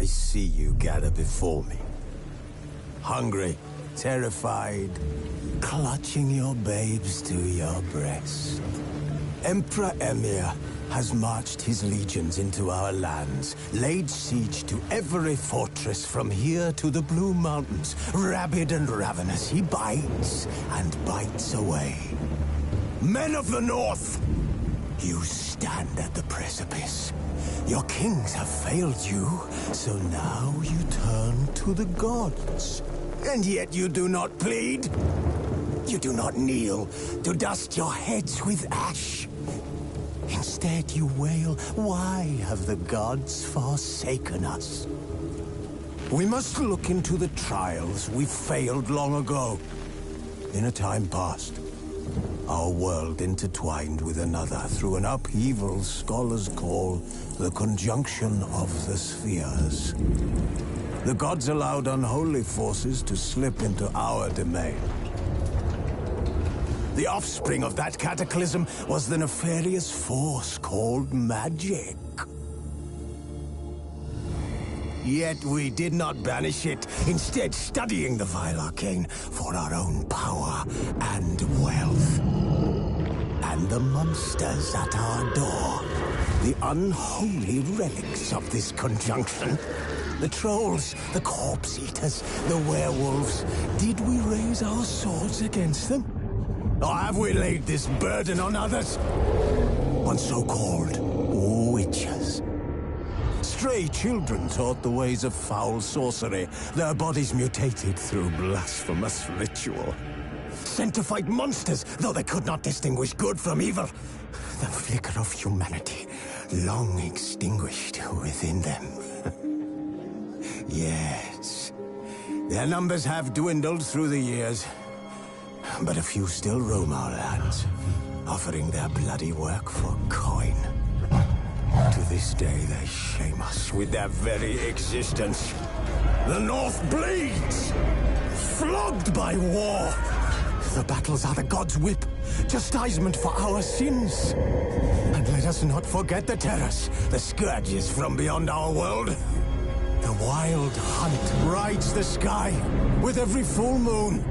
see you gather before me. Hungry, terrified, clutching your babes to your breast. Emperor Emir has marched his legions into our lands, laid siege to every fortress from here to the Blue Mountains. Rabid and ravenous, he bites and bites away. Men of the North, you stand at the precipice. Your kings have failed you, so now you turn to the gods. And yet you do not plead. You do not kneel to dust your heads with ash. Instead you wail, why have the gods forsaken us? We must look into the trials we failed long ago. In a time past, our world intertwined with another through an upheaval scholars call the conjunction of the spheres. The gods allowed unholy forces to slip into our domain. The offspring of that cataclysm was the nefarious force called magic. Yet we did not banish it, instead studying the vile arcane for our own power and wealth. And the monsters at our door, the unholy relics of this conjunction. The trolls, the corpse-eaters, the werewolves. Did we raise our swords against them? Or have we laid this burden on others? On so-called witches. Stray children taught the ways of foul sorcery, their bodies mutated through blasphemous ritual. Sent to fight monsters, though they could not distinguish good from evil. The flicker of humanity, long extinguished within them. Yes, their numbers have dwindled through the years. But a few still roam our lands, offering their bloody work for coin. To this day, they shame us with their very existence. The North bleeds, flogged by war. The battles are the gods' whip, chastisement for our sins. And let us not forget the terrors, the scourges from beyond our world. The wild hunt rides the sky with every full moon.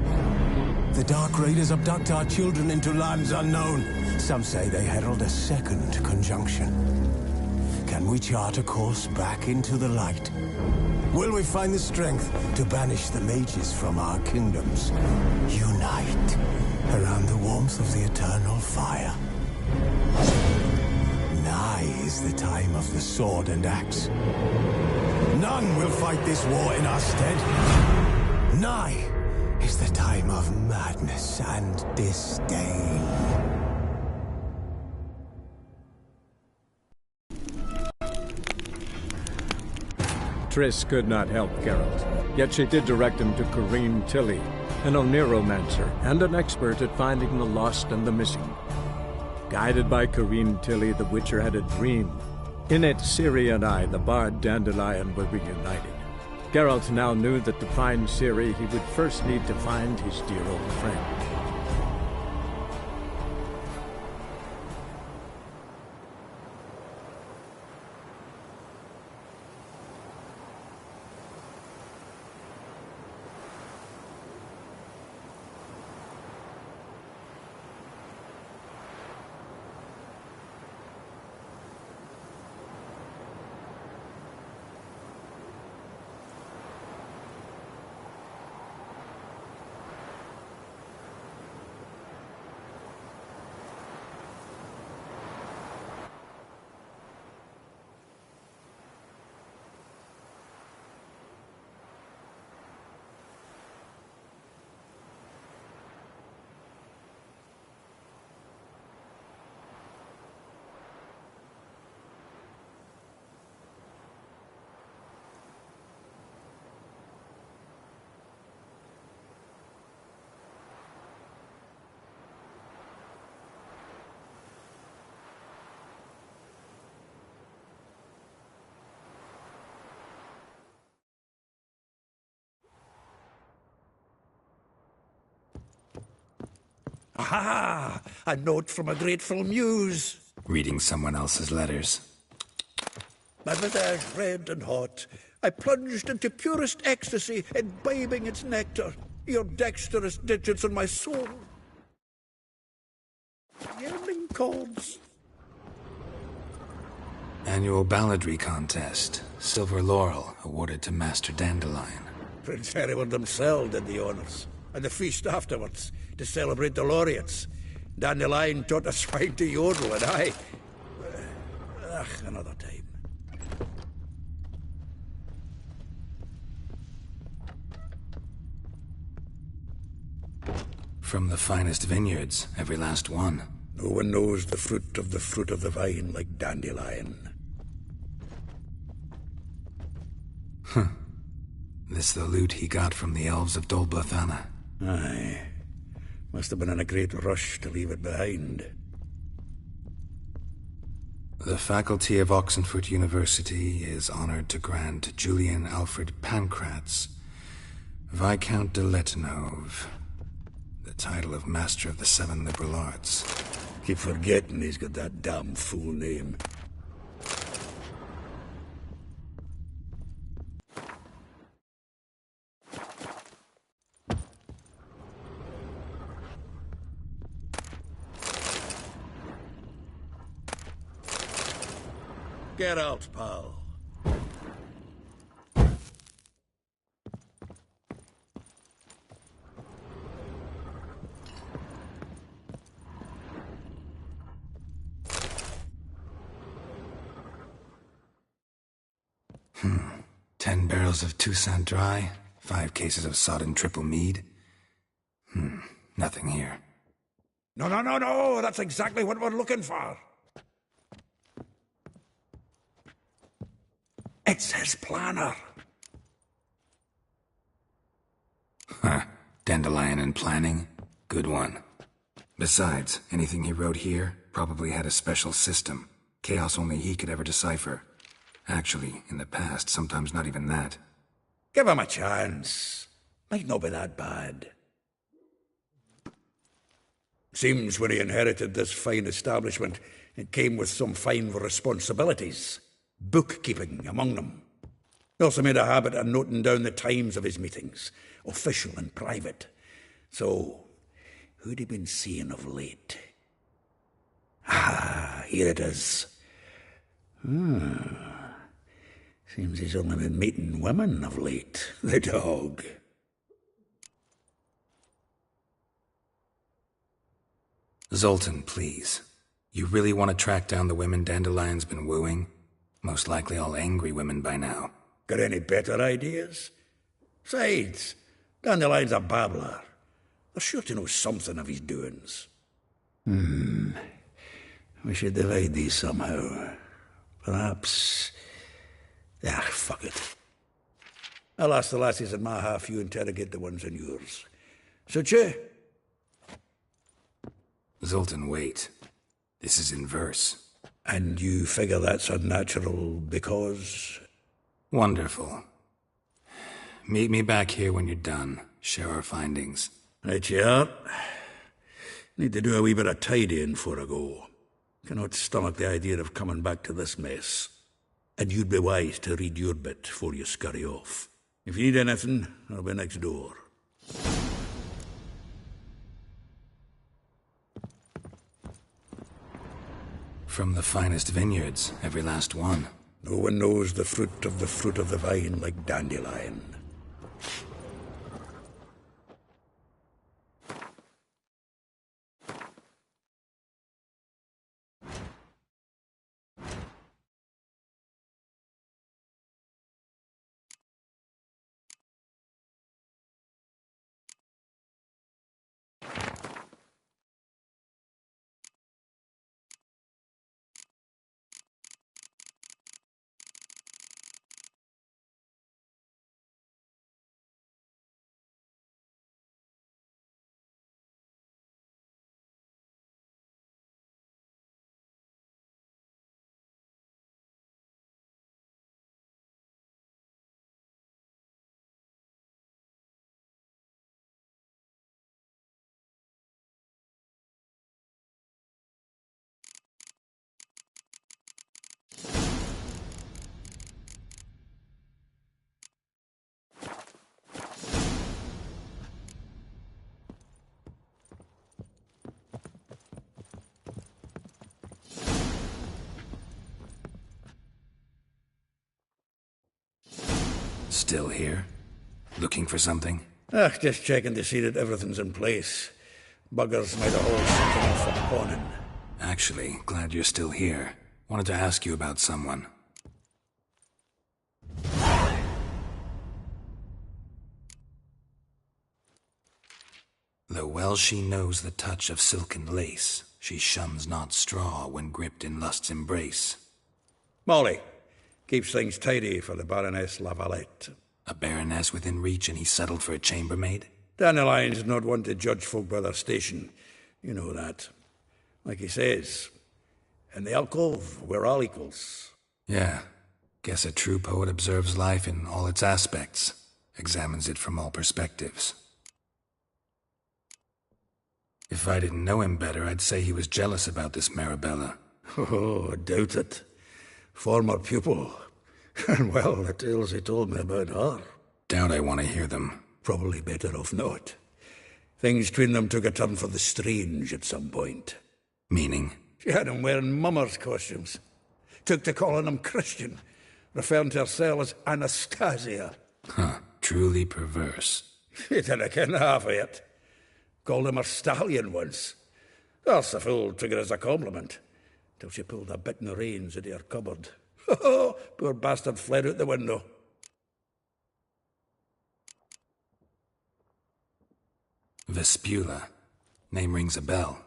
The Dark Raiders abduct our children into lands unknown. Some say they herald a second conjunction. Can we chart a course back into the light? Will we find the strength to banish the mages from our kingdoms? Unite around the warmth of the eternal fire. Nigh is the time of the sword and axe. None will fight this war in our stead. Nigh is the time of madness and disdain. Triss could not help Geralt, yet she did direct him to Corrine Tilly, an Oniromancer and an expert at finding the lost and the missing. Guided by Corrine Tilly, the Witcher had a dream. In it, Ciri and I, the bard Dandelion, were reunited. Geralt now knew that to find Ciri, he would first need to find his dear old friend. Aha! A note from a grateful muse. Reading someone else's letters. My visage red and hot, I plunged into purest ecstasy, imbibing its nectar. Your dexterous digits on my soul. Yearning chords. Annual balladry contest. Silver laurel awarded to Master Dandelion. Prince Hereward himself did the honours. And the feast afterwards, to celebrate the laureates. Dandelion taught us swine to yodel, and I... another time. From the finest vineyards, every last one. No one knows the fruit of the vine like Dandelion. This the loot he got from the elves of Dol Blathanna. Aye. Must have been in a great rush to leave it behind. The faculty of Oxenford University is honored to grant Julian Alfred Pancratz, Viscount de Letonov, the title of Master of the Seven Liberal Arts. Keep forgetting he's got that damn fool name. Get out, pal. 10 barrels of Toussaint Dry, 5 cases of sodden triple mead. Nothing here. No, that's exactly what we're looking for. It's his planner. Dandelion and planning? Good one. Besides, anything he wrote here probably had a special system. Chaos only he could ever decipher. Actually, in the past, sometimes not even that. Give him a chance. Might not be that bad. Seems when he inherited this fine establishment, it came with some fine responsibilities. Bookkeeping among them. He also made a habit of noting down the times of his meetings, official and private. So, who'd he been seeing of late? Here it is. Seems he's only been meeting women of late. The dog. Zoltan, please. You really want to track down the women Dandelion's been wooing? Most likely all angry women by now. Got any better ideas? Besides, Dandelion's a babbler. They're sure to know something of his doings. We should divide these somehow. Perhaps... fuck it. I'll ask the lassies in my half, you interrogate the ones in yours. Suche? Zoltan, wait. This is in verse. And you figure that's unnatural because... Wonderful. Meet me back here when you're done. Share our findings. Right you are. Need to do a wee bit of tidying before I go. Cannot stomach the idea of coming back to this mess. And you'd be wise to read your bit before you scurry off. If you need anything, I'll be next door. From the finest vineyards, every last one. No one knows the fruit of the vine like Dandelion. Still here? Looking for something? Just checking to see that everything's in place. Buggers might have hauled something off from Conan. Actually, glad you're still here. Wanted to ask you about someone. Though well she knows the touch of silken lace, she shuns not straw when gripped in lust's embrace. Molly keeps things tidy for the Baroness Lavalette. A baroness within reach and he settled for a chambermaid? Dandelion's not one to judge folk by their station. You know that. Like he says, in the alcove, we're all equals. Yeah. Guess a true poet observes life in all its aspects, examines it from all perspectives. If I didn't know him better, I'd say he was jealous about this Marabella. Oh, I doubt it. Former pupil. And well, the tales he told me about her. Doubt I want to hear them. Probably better off not. Things between them took a turn for the strange at some point. Meaning? She had him wearing mummers' costumes. Took to calling him Christian, referring to herself as Anastasia. Huh, truly perverse. She didn't ken half of it. Called him her stallion once. That's the fool took it as a compliment, till she pulled a bit in the reins into her cupboard. Poor bastard fled out the window. Vespula. Name rings a bell.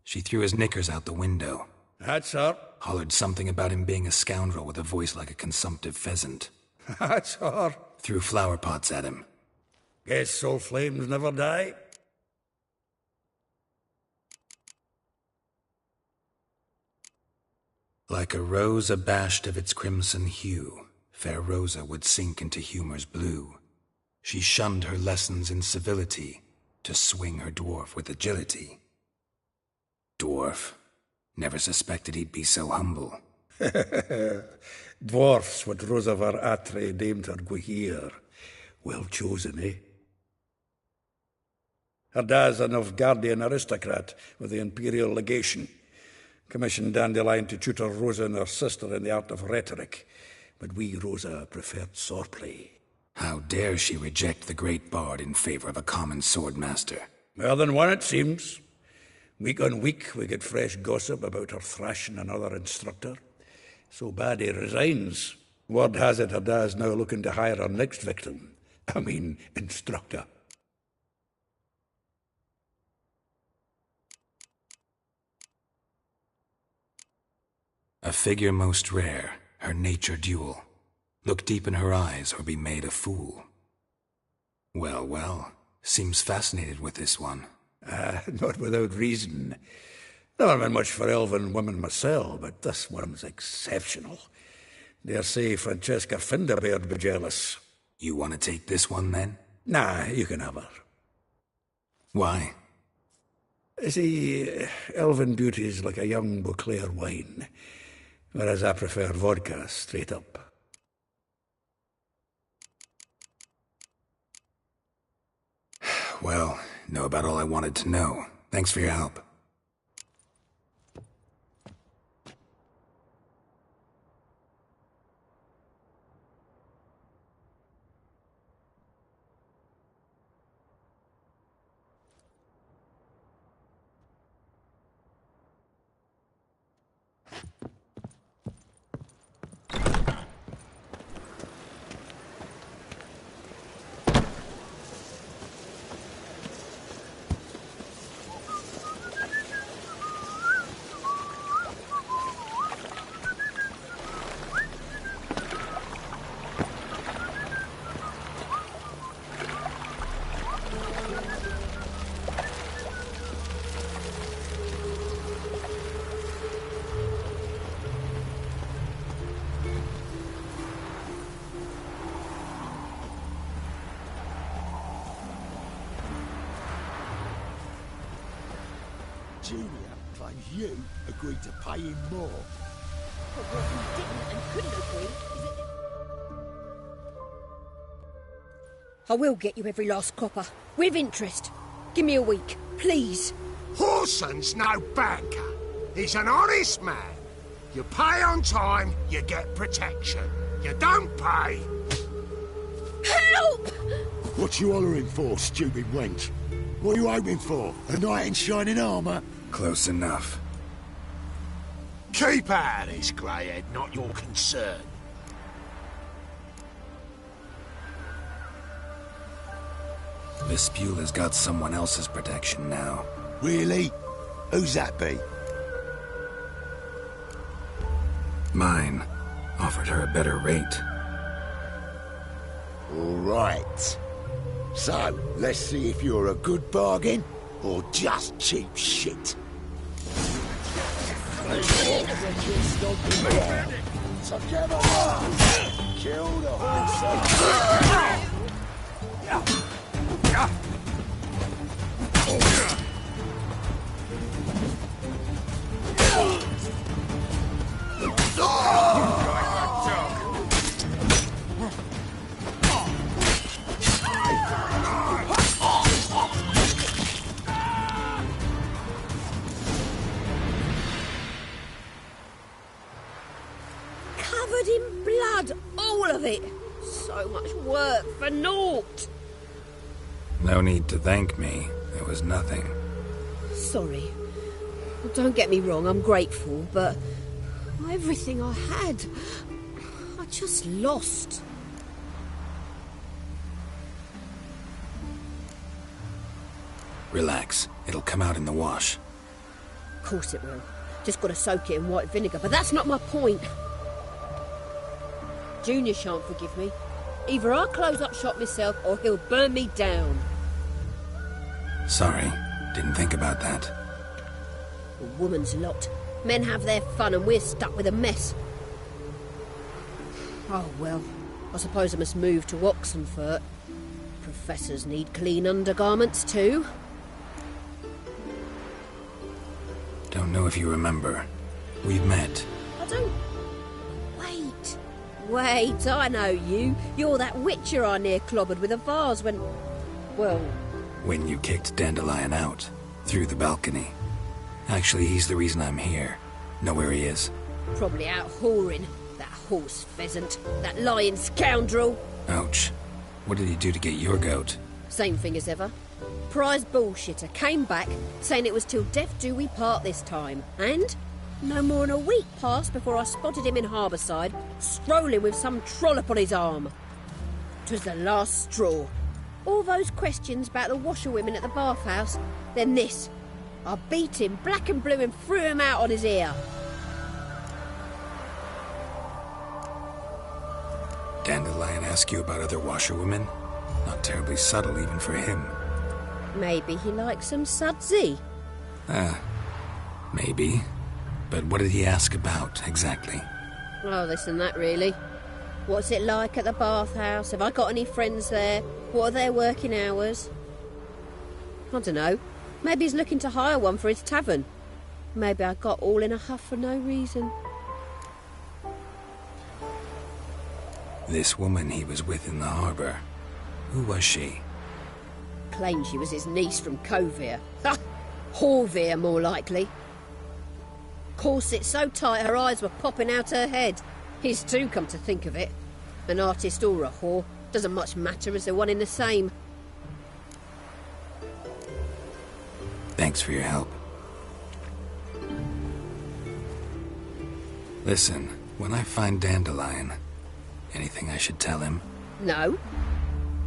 She threw his knickers out the window. That's her. Hollered something about him being a scoundrel with a voice like a consumptive pheasant. That's her. Threw flower pots at him. Guess soul flames never die. Like a rose abashed of its crimson hue, fair Rosa would sink into humor's blue. She shunned her lessons in civility, to swing her dwarf with agility. Dwarf. Never suspected he'd be so humble. Dwarfs what Rosa var Atre deemed her Guihir. Well chosen, eh? Her dad's a Novgardian aristocrat with the Imperial Legation. Commissioned Dandelion to tutor Rosa and her sister in the art of rhetoric, but we, Rosa, preferred swordplay. How dare she reject the great bard in favor of a common swordmaster? More than one, it seems. Week on week, we get fresh gossip about her thrashing another instructor. So bad he resigns. Word has it her dad's now looking to hire her next victim. Instructor. A figure most rare, her nature dual. Look deep in her eyes or be made a fool. Well, well, seems fascinated with this one. Not without reason. Never been much for elven women myself, but this one's exceptional. Dare say Francesca Finderbeard be jealous. You want to take this one, then? Nah, you can have her. Why? See, elven beauty's like a young Beauclair wine, whereas I prefer vodka straight up. Well, know about all I wanted to know. Thanks for your help. Julia claims you agreed to pay him more. But what we didn't and couldn't agree is that... I will get you every last copper, with interest. Give me a week, please. Horson's no banker. He's an honest man. You pay on time, you get protection. You don't pay... Help! What you hollering for, stupid wench? What are you hoping for? A knight in shining armour? Close enough. Keep out of this, greyhead, not your concern. Vespula's got someone else's protection now. Really? Who's that be? Mine. Offered her a better rate. All right. So, let's see if you're a good bargain or just cheap shit. So give her up! Kill the horse! Covered in blood, all of it. So much work for naught. No need to thank me. It was nothing. Sorry. Well, don't get me wrong, I'm grateful, but everything I had, I just lost. Relax. It'll come out in the wash. Of course it will. Just got to soak it in white vinegar, but that's not my point. Junior shan't forgive me. Either I'll close up shop myself or he'll burn me down. Sorry. Didn't think about that. A woman's lot. Men have their fun and we're stuck with a mess. Oh, well, I suppose I must move to Oxenfurt. Professors need clean undergarments too. Don't know if you remember. We've met. I don't... Wait, I know you. You're that witcher I near clobbered with a vase when... Well... When you kicked Dandelion out. Through the balcony. Actually, he's the reason I'm here. Know where he is? Probably out whoring. That horse pheasant. That lying scoundrel. Ouch. What did he do to get your goat? Same thing as ever. Prize bullshitter came back, saying it was till death do we part this time. And... no more than a week passed before I spotted him in Harbourside, strolling with some trollop on his arm. 'Twas the last straw. All those questions about the washerwomen at the bathhouse, then this. I beat him black and blue and threw him out on his ear. Dandelion ask you about other washerwomen? Not terribly subtle even for him. Maybe he likes some sudsy. Maybe. But what did he ask about, exactly? Oh, this and that, really. What's it like at the bathhouse? Have I got any friends there? What are their working hours? I don't know. Maybe he's looking to hire one for his tavern. Maybe I got all in a huff for no reason. This woman he was with in the harbour. Who was she? Claimed she was his niece from Kovir. Ha! Horvir, more likely. Corset so tight her eyes were popping out her head. His too, come to think of it. An artist or a whore. Doesn't much matter as they're one in the same. Thanks for your help. Listen, when I find Dandelion, anything I should tell him? No.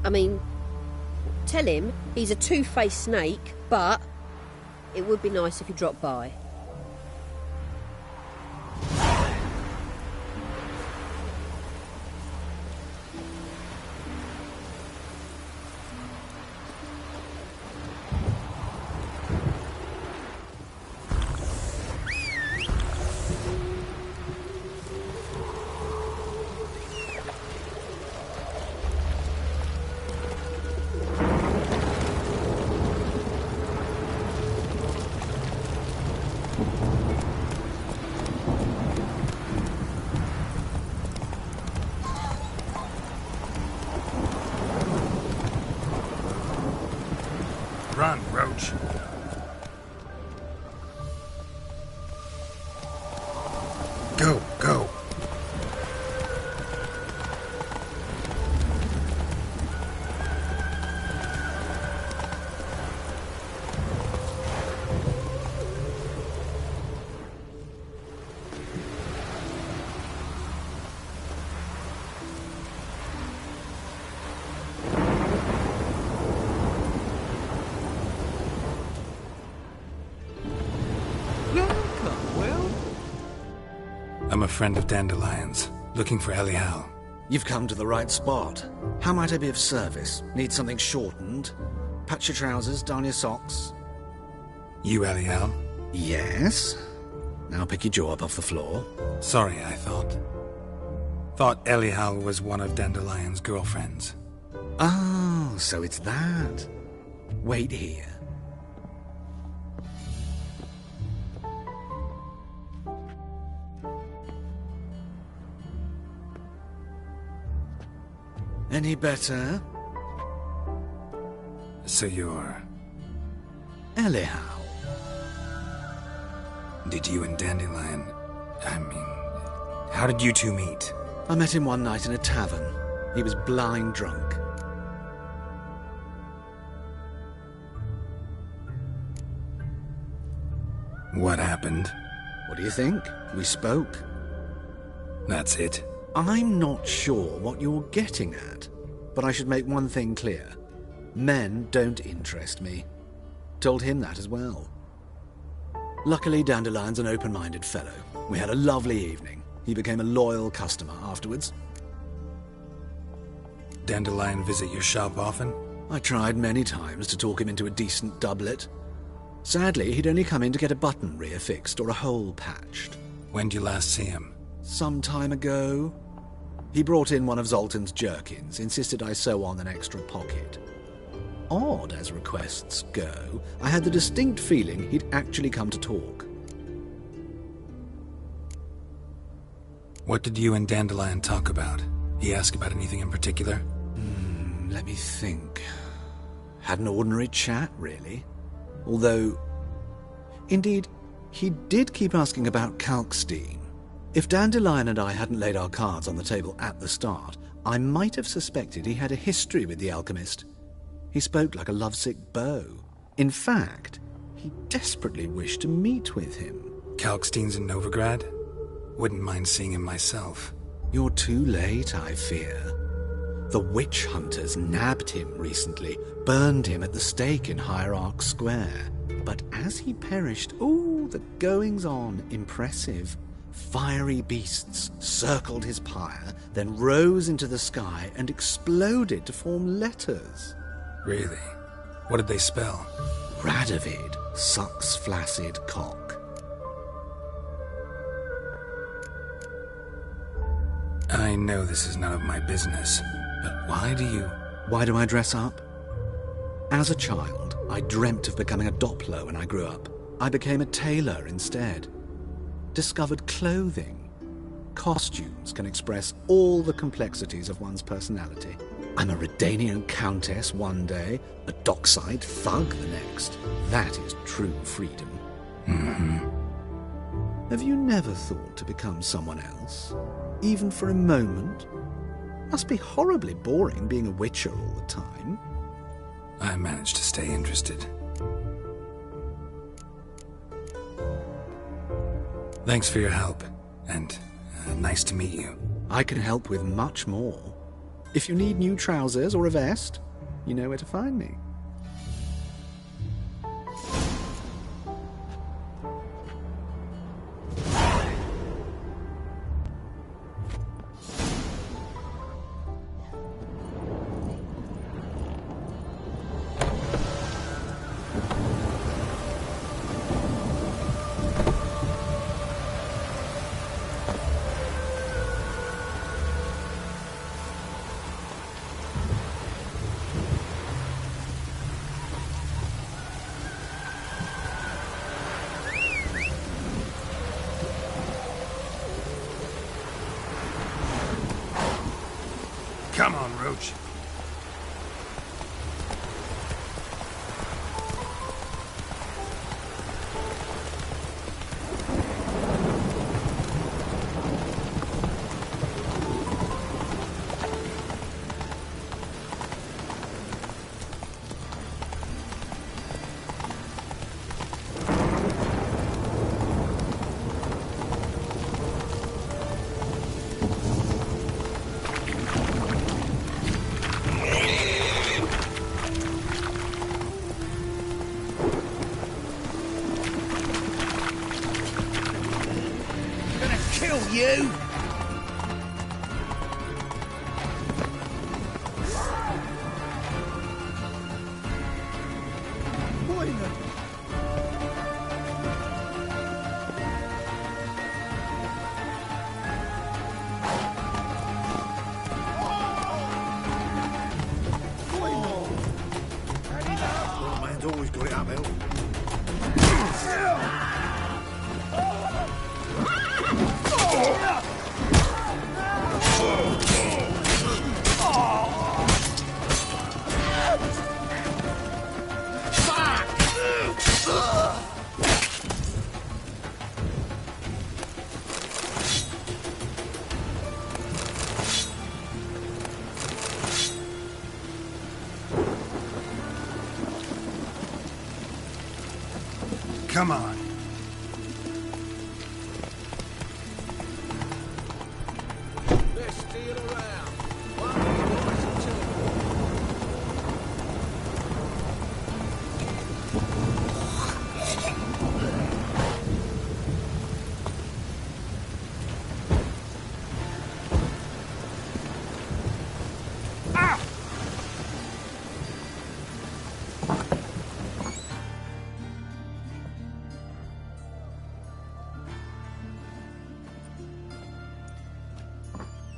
I mean, tell him he's a two-faced snake, but it would be nice if he dropped by. Run, Roach. Go, go. friend of Dandelion's, looking for Elial. You've come to the right spot. How might I be of service? Need something shortened? Patch your trousers, darn your socks. You Elial? Yes? Now pick your jaw up off the floor. Sorry, I thought Elial was one of Dandelion's girlfriends. Oh, so it's that. Wait here. Any better? So you're... Elial. Did you and Dandelion... how did you two meet? I met him one night in a tavern. He was blind drunk. What happened? What do you think? We spoke. That's it? I'm not sure what you're getting at, but I should make one thing clear. Men don't interest me. Told him that as well. Luckily, Dandelion's an open-minded fellow. We had a lovely evening. He became a loyal customer afterwards. Dandelion visit your shop often? I tried many times to talk him into a decent doublet. Sadly, he'd only come in to get a button reaffixed or a hole patched. When did you last see him? Some time ago. He brought in one of Zoltan's jerkins, insisted I sew on an extra pocket. Odd as requests go, I had the distinct feeling he'd actually come to talk. What did you and Dandelion talk about? He asked about anything in particular? Let me think. Had an ordinary chat, really. Although, indeed, he did keep asking about Kalkstein. If Dandelion and I hadn't laid our cards on the table at the start, I might have suspected he had a history with the alchemist. He spoke like a lovesick beau. In fact, he desperately wished to meet with him. Kalkstein's in Novigrad? Wouldn't mind seeing him myself. You're too late, I fear. The witch hunters nabbed him recently, burned him at the stake in Hierarch Square. But as he perished, the goings-on, impressive. Fiery beasts circled his pyre, then rose into the sky and exploded to form letters. Really? What did they spell? Radovid sucks flaccid cock. I know this is none of my business, but why do I dress up? As a child, I dreamt of becoming a Doppler when I grew up. I became a tailor instead. Discovered clothing. Costumes can express all the complexities of one's personality. I'm a Redanian countess one day, a dockside thug the next. That is true freedom. Have you never thought to become someone else? Even for a moment? Must be horribly boring being a witcher all the time. I managed to stay interested. Thanks for your help, and nice to meet you. I can help with much more. If you need new trousers or a vest, you know where to find me. Come on, Roach. Come on. Let's steal around.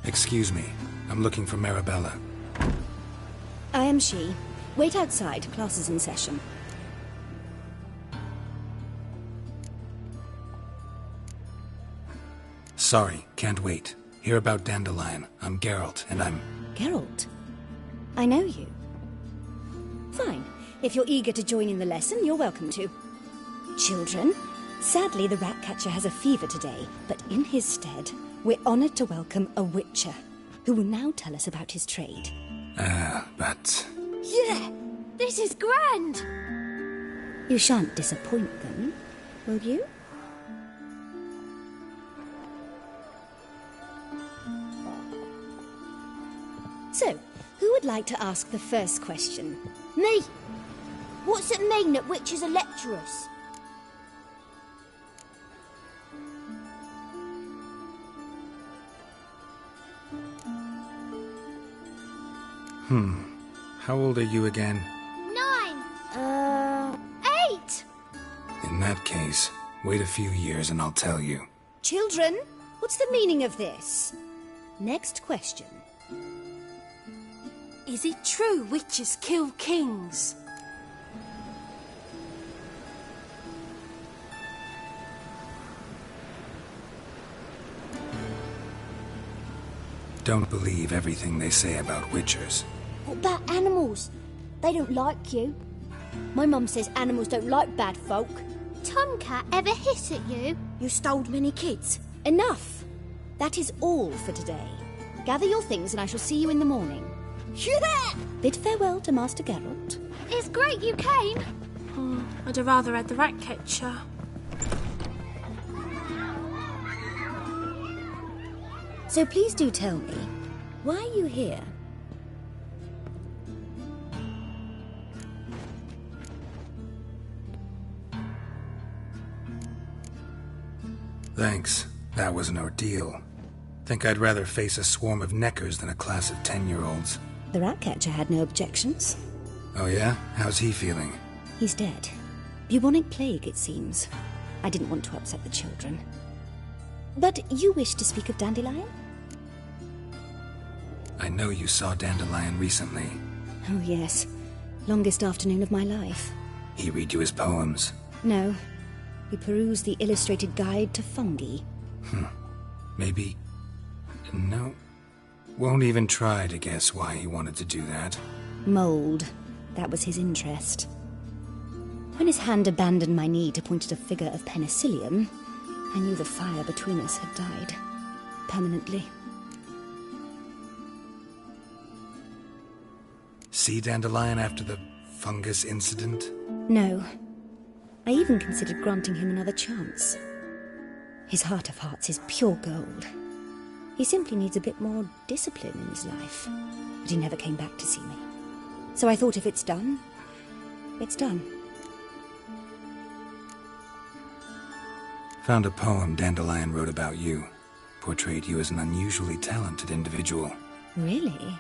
Excuse me. I'm looking for Marabella. I am she. Wait outside. Class is in session. Sorry, can't wait. Hear about Dandelion. I'm Geralt, and I'm... Geralt? I know you. Fine. If you're eager to join in the lesson, you're welcome to. Children, sadly the Ratcatcher has a fever today, but in his stead, we're honoured to welcome a Witcher, who will now tell us about his trade. But... Yeah! This is grand! You shan't disappoint them, will you? So, who would like to ask the first question? Me! What's it mean that witches are lecturers? How old are you again? 9. 8! In that case, wait a few years and I'll tell you. Children, what's the meaning of this? Next question. Is it true witches kill kings? Don't believe everything they say about witchers. What about animals? They don't like you. My mum says animals don't like bad folk. Tomcat ever hiss at you? You stole many kids. Enough! That is all for today. Gather your things and I shall see you in the morning. Yeah! Bid farewell to Master Geralt. It's great you came. Oh, I'd have rather had the Ratcatcher. So please do tell me, why are you here? Thanks. That was an ordeal. Think I'd rather face a swarm of neckers than a class of 10-year-olds. The Ratcatcher had no objections. Oh yeah? How's he feeling? He's dead. Bubonic plague, it seems. I didn't want to upset the children. But you wish to speak of Dandelion? I know you saw Dandelion recently. Oh yes. Longest afternoon of my life. He read you his poems. No. We perused the illustrated guide to fungi. Maybe... No. Won't even try to guess why he wanted to do that. Mold. That was his interest. When his hand abandoned my knee to point at a figure of penicillium, I knew the fire between us had died. Permanently. See Dandelion after the fungus incident? No. I even considered granting him another chance. His heart of hearts is pure gold. He simply needs a bit more discipline in his life. But he never came back to see me. So I thought if it's done, it's done. Found a poem Dandelion wrote about you. Portrayed you as an unusually talented individual. Really?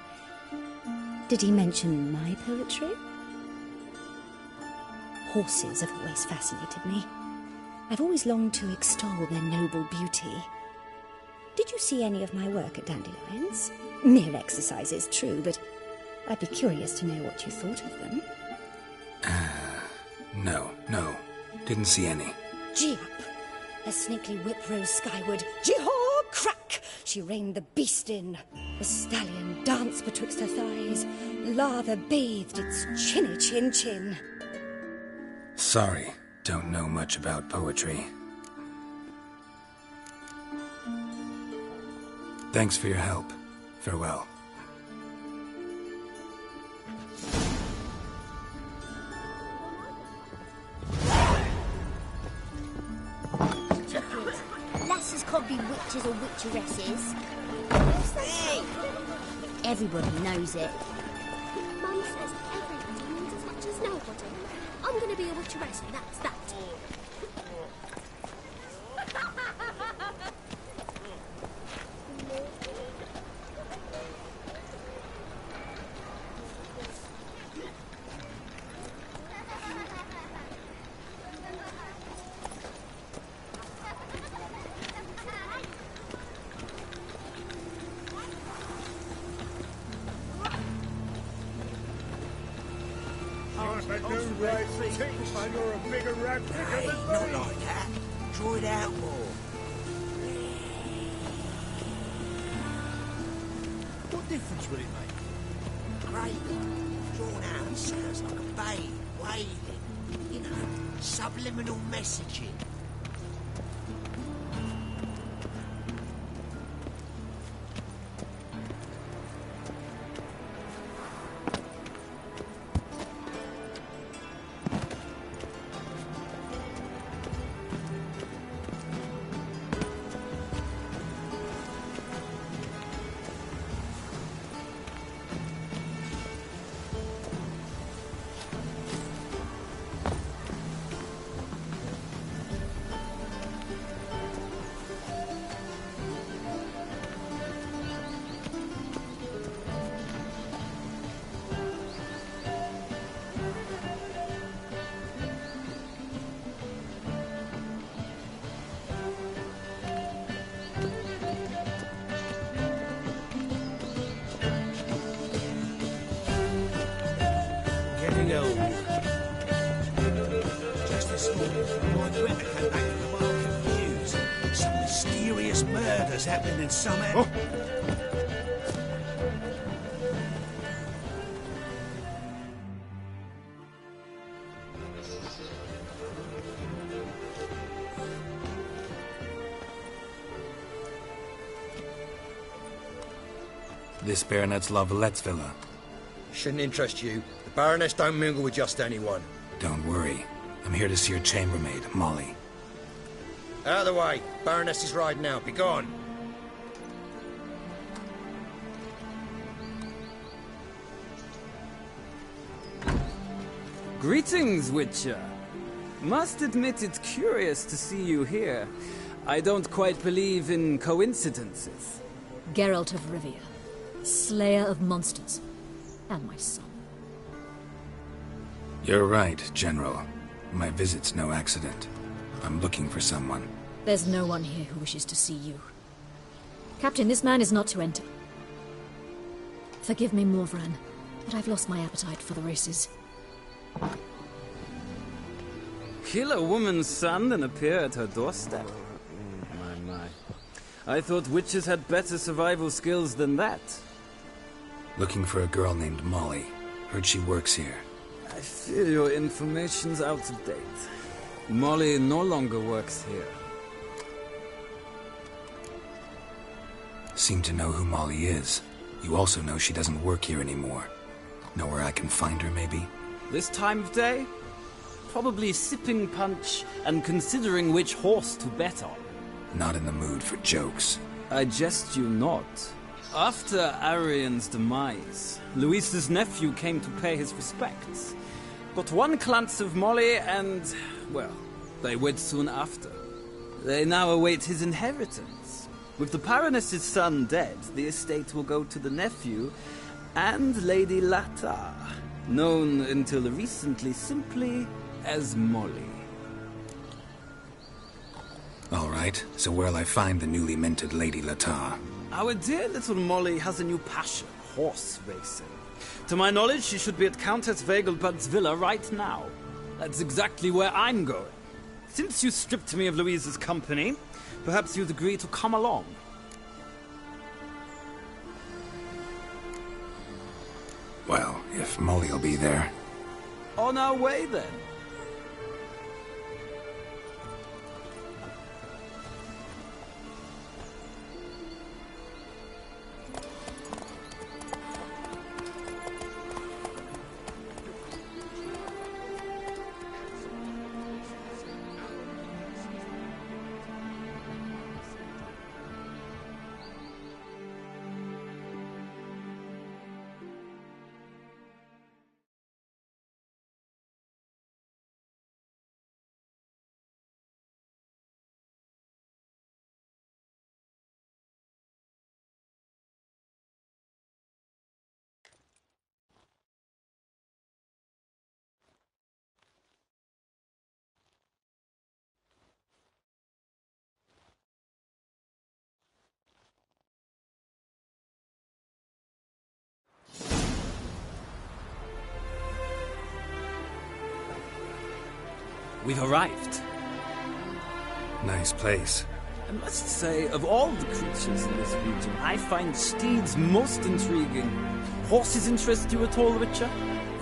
Did he mention my poetry? Horses have always fascinated me. I've always longed to extol their noble beauty. Did you see any of my work at Dandelion's? Mere exercises, true, but I'd be curious to know what you thought of them. No. Didn't see any. Gee up! A snaky whip rose skyward. Jee-haw! Crack! She reined the beast in. The stallion danced betwixt her thighs. Lather bathed its chinny chin. Sorry, don't know much about poetry. Thanks for your help. Farewell. witches or witcheresses. Hey! Everybody knows it. Mum says everybody means as much as nobody. I'm going to be a witcheress, and that's that. Not like that. Draw it out more. What difference will it make? Great. Drawn out sounds like a babe wailing. You know, subliminal messaging. Just this morning, my printer came back with the market news. Some mysterious murders happening in some area. This Baronet's Lavallette's villa. Shouldn't interest you. The Baroness don't mingle with just anyone. Don't worry. I'm here to see your chambermaid, Molly. Out of the way. Baroness is riding out. Be gone. Greetings, Witcher. Must admit it's curious to see you here. I don't quite believe in coincidences. Geralt of Rivia, slayer of monsters, and my son. You're right, General. My visit's no accident. I'm looking for someone. There's no one here who wishes to see you. Captain, this man is not to enter. Forgive me, Morvran, but I've lost my appetite for the races. Kill a woman's son and appear at her doorstep? My. I thought witches had better survival skills than that. Looking for a girl named Molly. Heard she works here. I fear your information's out of date. Molly no longer works here. Seem to know who Molly is. You also know she doesn't work here anymore. Know where I can find her, maybe? This time of day? Probably sipping punch and considering which horse to bet on. Not in the mood for jokes. I jest you not. After Arian's demise, Luis's nephew came to pay his respects. Got one glance of Molly and, well, they wed soon after. They now await his inheritance. With the Baroness's son dead, the estate will go to the nephew and Lady Latar, known until recently simply as Molly. All right, so where'll I find the newly minted Lady Latar? Our dear little Molly has a new passion, horse racing. To my knowledge, she should be at Countess Vegelbud's villa right now. That's exactly where I'm going. Since you stripped me of Louise's company, perhaps you'd agree to come along. Well, if Molly'll be there. On our way, then. we've arrived. Nice place. I must say, of all the creatures in this region, I find steeds most intriguing. Horses interest you at all, Witcher?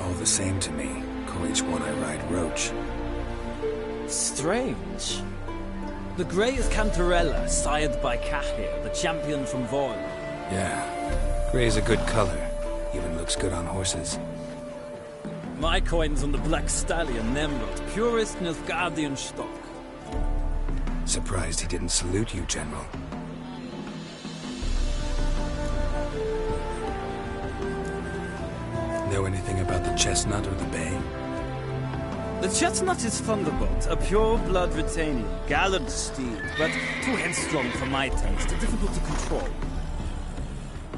All the same to me. Call each one I ride Roach. Strange. The grey is Cantarella, sired by Cahir, the champion from Vorl. Yeah, grey's a good color. Even looks good on horses. My coin's on the Black Stallion, Nemrod, purest Nilfgaardian stock. Surprised he didn't salute you, General. Know anything about the chestnut or the bay? The chestnut is Thunderbolt, a pure-blood Retanian, gallant steed, but too headstrong for my taste, difficult to control.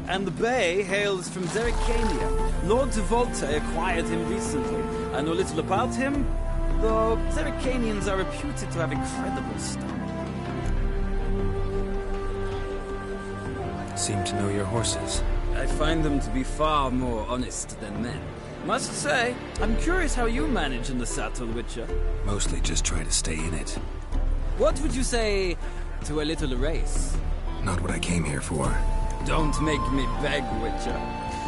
And the bay hails from Zerrikania. Lord de Volte acquired him recently. I know little about him, though Zerrikanians are reputed to have incredible stamina. Seem to know your horses. I find them to be far more honest than men. Must say, I'm curious how you manage in the saddle, Witcher. Mostly just try to stay in it. What would you say to a little race? Not what I came here for. Don't make me beg, Witcher.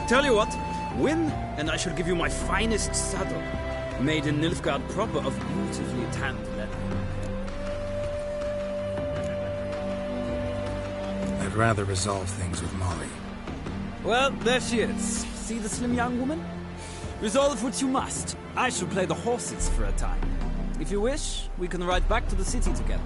Tell you what, win, and I shall give you my finest saddle, made in Nilfgaard proper of beautifully tanned leather. I'd rather resolve things with Molly. Well, there she is. See the slim young woman? Resolve what you must. I shall play the horses for a time. If you wish, we can ride back to the city together.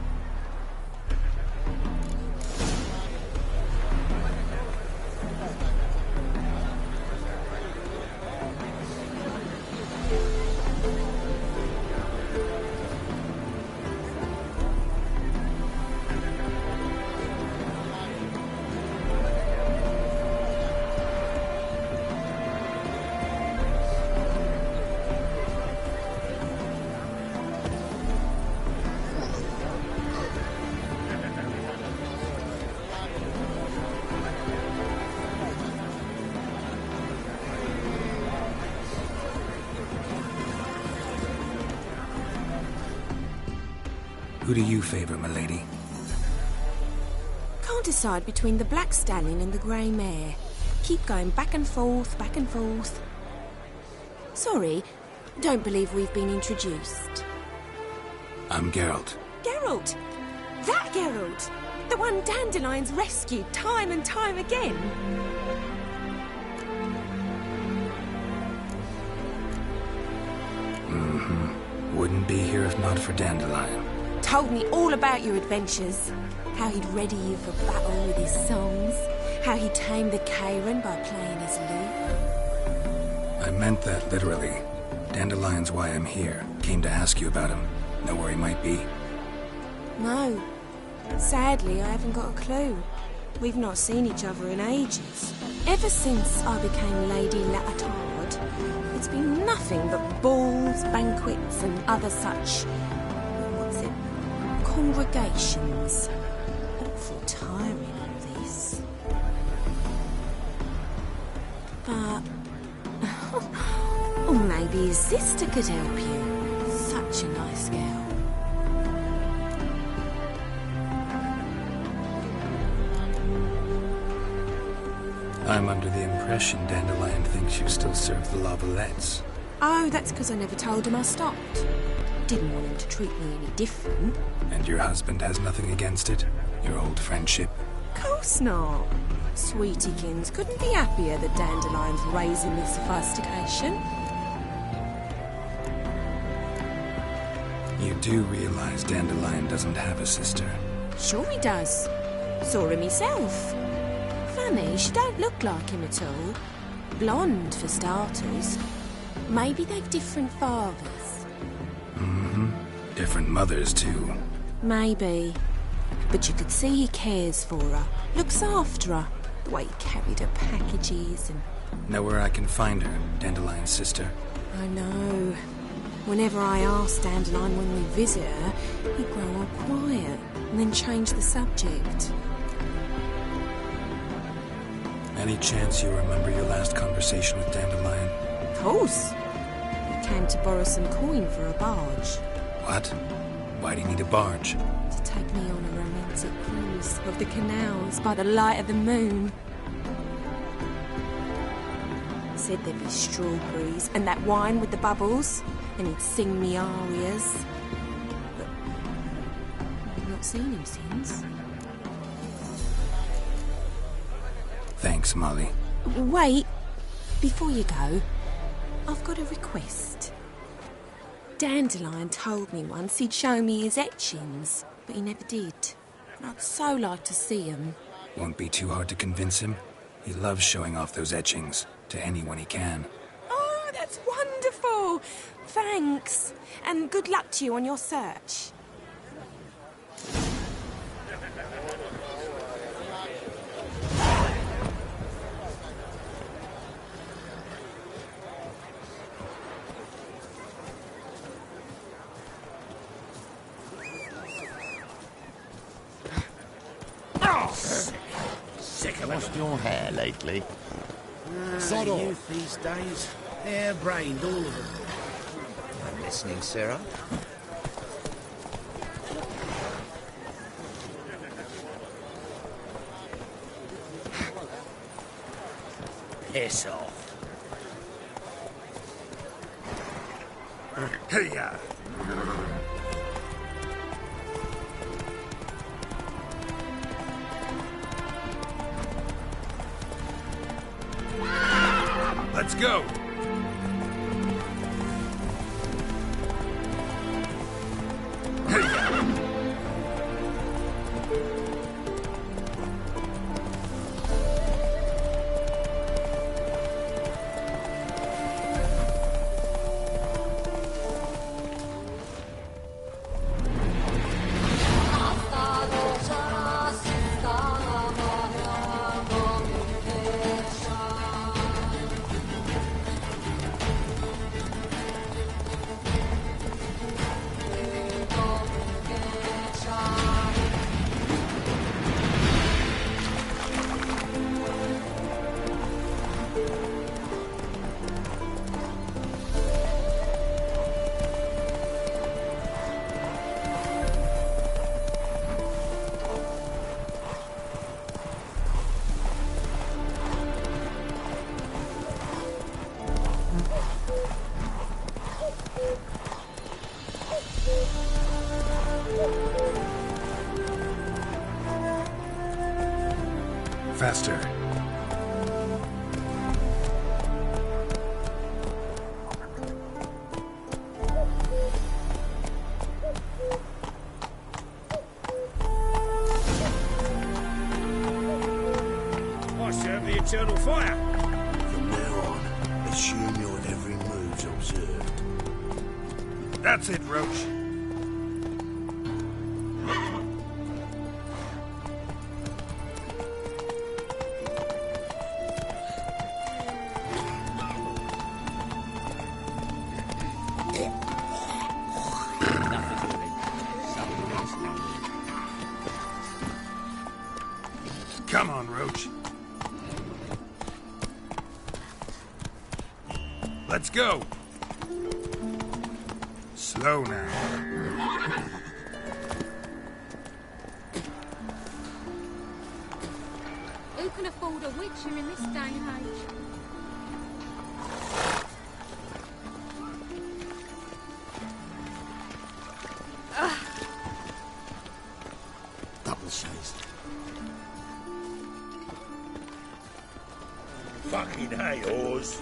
Who do you favor, milady? Can't decide between the Black Stallion and the Grey Mare. Keep going back and forth, back and forth. Sorry, don't believe we've been introduced. I'm Geralt. Geralt! That Geralt! The one Dandelion's rescued time and time again. Mm-hmm. Wouldn't be here if not for Dandelion. Told me all about your adventures. How he'd ready you for battle with his songs. How he tamed the Karen by playing his lute. I meant that literally. Dandelion's why I'm here. Came to ask you about him. Know where he might be? No. Sadly, I haven't got a clue. We've not seen each other in ages. Ever since I became Lady Laatard, it's been nothing but balls, banquets, and other such... congregations. Awful tiring, all this. But... or maybe his sister could help you. Such a nice girl. I'm under the impression Dandelion thinks you still serve the Lavalettes. Oh, that's because I never told him I stopped. Didn't want him to treat me any different. And your husband has nothing against it? Your old friendship? Course not. Sweetiekins couldn't be happier that Dandelion's raising this sophistication. You do realize Dandelion doesn't have a sister? Sure he does. Saw him myself. Funny, she don't look like him at all. Blonde, for starters. Maybe they've different fathers. Mm-hmm. Different mothers, too. Maybe. But you could see he cares for her. Looks after her. The way he carried her packages and... Know where I can find her, Dandelion's sister? I know. Whenever I ask Dandelion when we visit her, he'd grow all quiet and then change the subject. Any chance you remember your last conversation with Dandelion? Of course. He came to borrow some coin for a barge. What? Why do you need a barge? To take me on a romantic cruise of the canals by the light of the moon. Said there'd be strawberries and that wine with the bubbles, and he'd sing me arias. But I've not seen him since. Thanks, Molly. Wait, before you go, I've got a request. Dandelion told me once he'd show me his etchings, but he never did. And I'd so like to see them. Won't be too hard to convince him. He loves showing off those etchings to anyone he can. Oh, that's wonderful! Thanks. And good luck to you on your search. Lost your hair lately? Youth these days, hair-brained, all of them. I'm listening, Sarah. Piss off. Hiya! Let's go! Faster. I serve the eternal fire. From now on, assume your every move's observed. That's it, Roach. Come on, Roach. Let's go. Slow now. Who can afford a witcher in this day and age? Double chased. Fucking hey, Oz.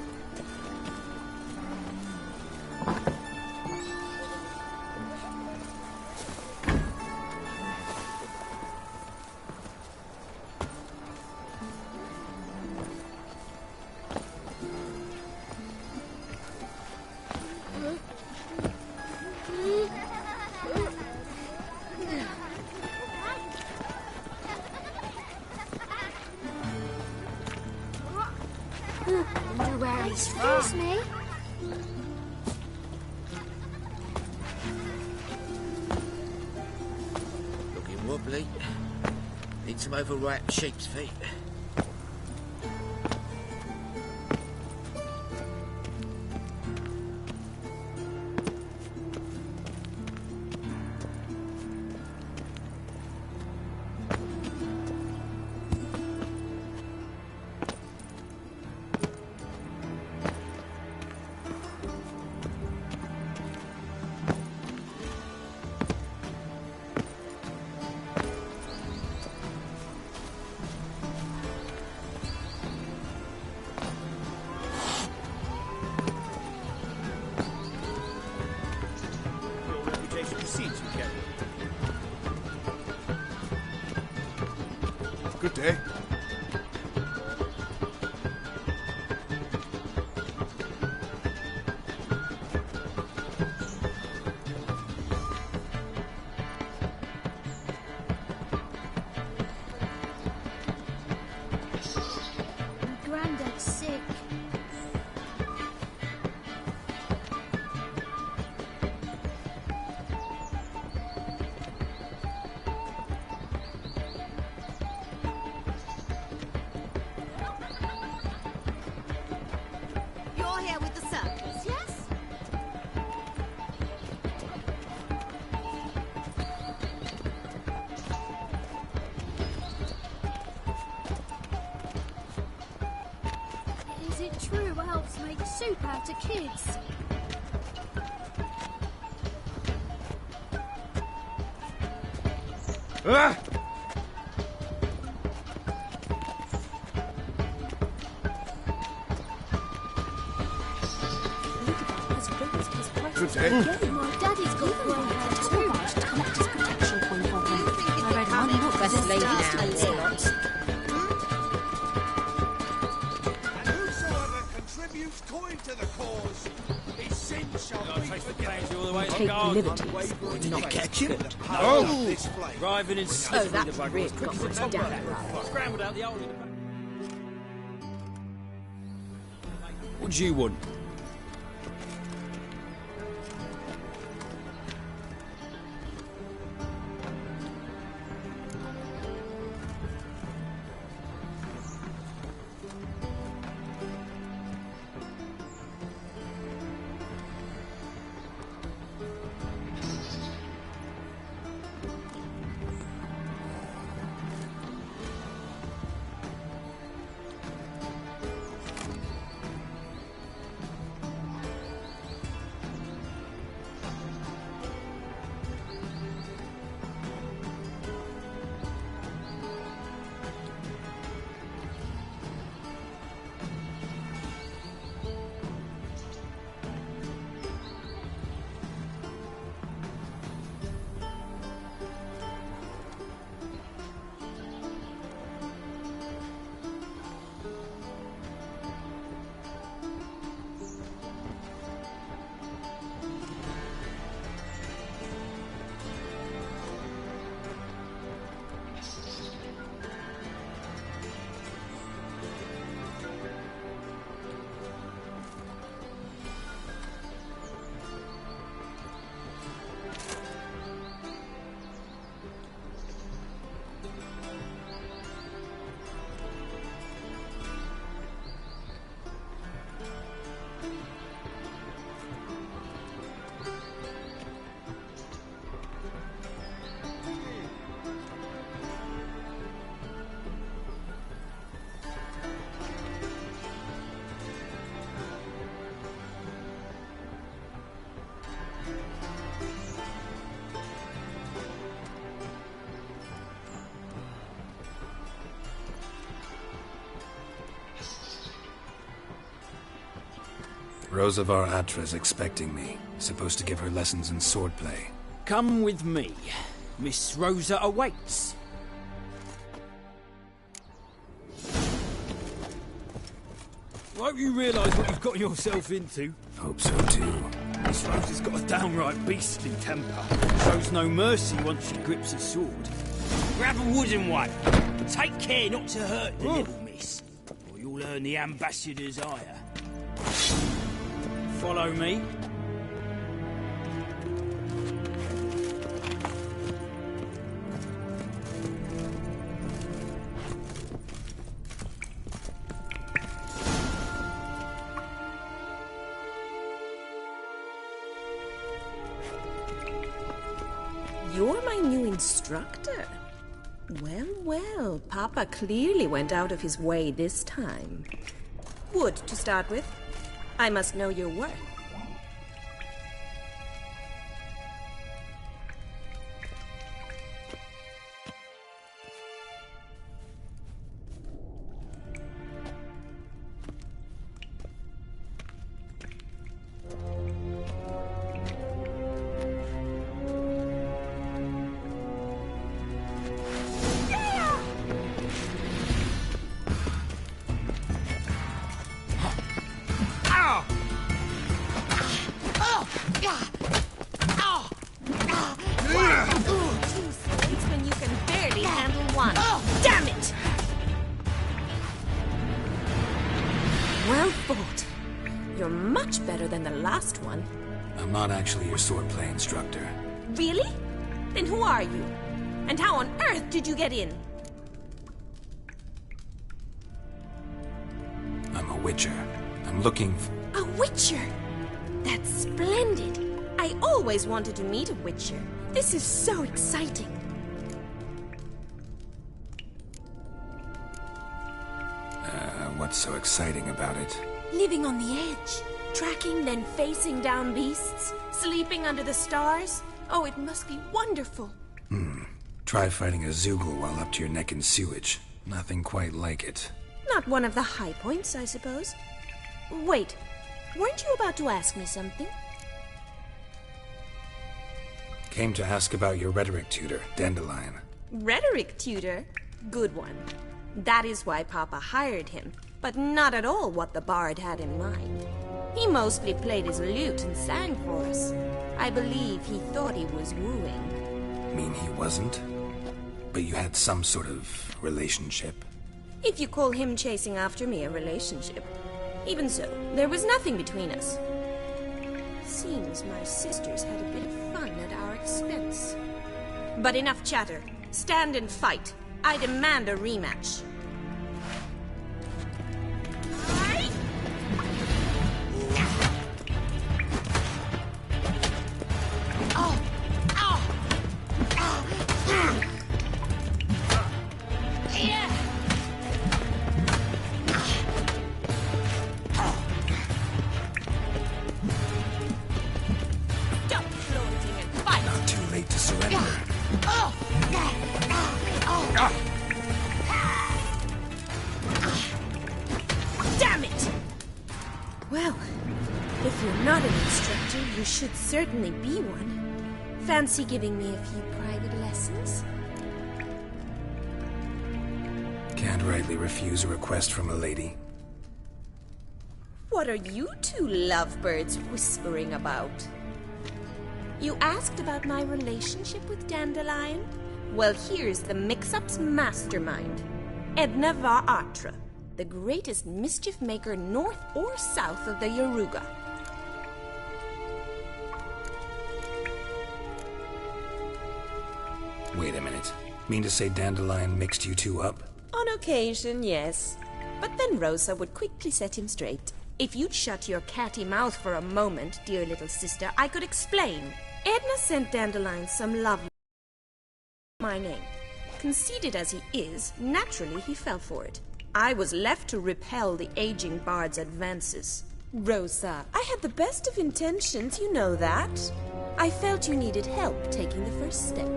Wonder where he's from. Excuse me. Looking wobbly. Need some overripe sheep's feet. Good day. Granddad's sick. You're here with the circus, yes? Is it true elves make soup out of kids? Ah! Good day. My daddy's got grey hair too. I read one book best lady now. And whosoever contributes coin to the cause, his sin shall be forgiven. All the way to Take garden. liberties. Did you catch him? Oh! This flame. Driving in Oh, slippery that's the bugger really was cooking got the my top dad right. right. Scrambled out the hole in the back. What do you want? Rosa var Atra's expecting me. Supposed to give her lessons in swordplay. Come with me. Miss Rosa awaits. Won't you realise what you've got yourself into? Hope so too. Miss Rosa's got a downright beastly temper. Shows no mercy once she grips a sword. Grab a wooden one. Take care not to hurt the little miss, or you'll earn the ambassador's ire. Follow me. You're my new instructor. Well, well, Papa clearly went out of his way this time. Wood, to start with. I must know your worth. It's when you can barely handle one. Damn it! Well fought. You're much better than the last one. I'm not actually your swordplay instructor. Really? Then who are you? And how on earth did you get in? I'm a witcher. I'm looking for... A witcher? That's splendid. I always wanted to meet a witcher. This is so exciting. What's so exciting about it? Living on the edge. Tracking, then facing down beasts. Sleeping under the stars. Oh, it must be wonderful. Try fighting a Zoogle while up to your neck in sewage. Nothing quite like it. Not one of the high points, I suppose. Wait, weren't you about to ask me something? Came to ask about your rhetoric tutor, Dandelion. Rhetoric tutor? Good one. That is why Papa hired him, but not at all what the bard had in mind. He mostly played his lute and sang for us. I believe he thought he was wooing. Mean he wasn't? But you had some sort of relationship? If you call him chasing after me a relationship. Even so, there was nothing between us. Seems my sisters had a bit of fun at our expense. But enough chatter. Stand and fight. I demand a rematch. Should certainly be one. Fancy giving me a few private lessons? Can't rightly refuse a request from a lady. What are you two lovebirds whispering about? You asked about my relationship with Dandelion? Well, here's the mix-up's mastermind. Edna var Atra, the greatest mischief maker north or south of the Yaruga. Wait a minute. Mean to say Dandelion mixed you two up? On occasion, yes. But then Rosa would quickly set him straight. If you'd shut your catty mouth for a moment, dear little sister, I could explain. Edna sent Dandelion some love. My name. Conceited as he is, naturally he fell for it. I was left to repel the aging bard's advances. Rosa, I had the best of intentions, you know that. I felt you needed help taking the first step.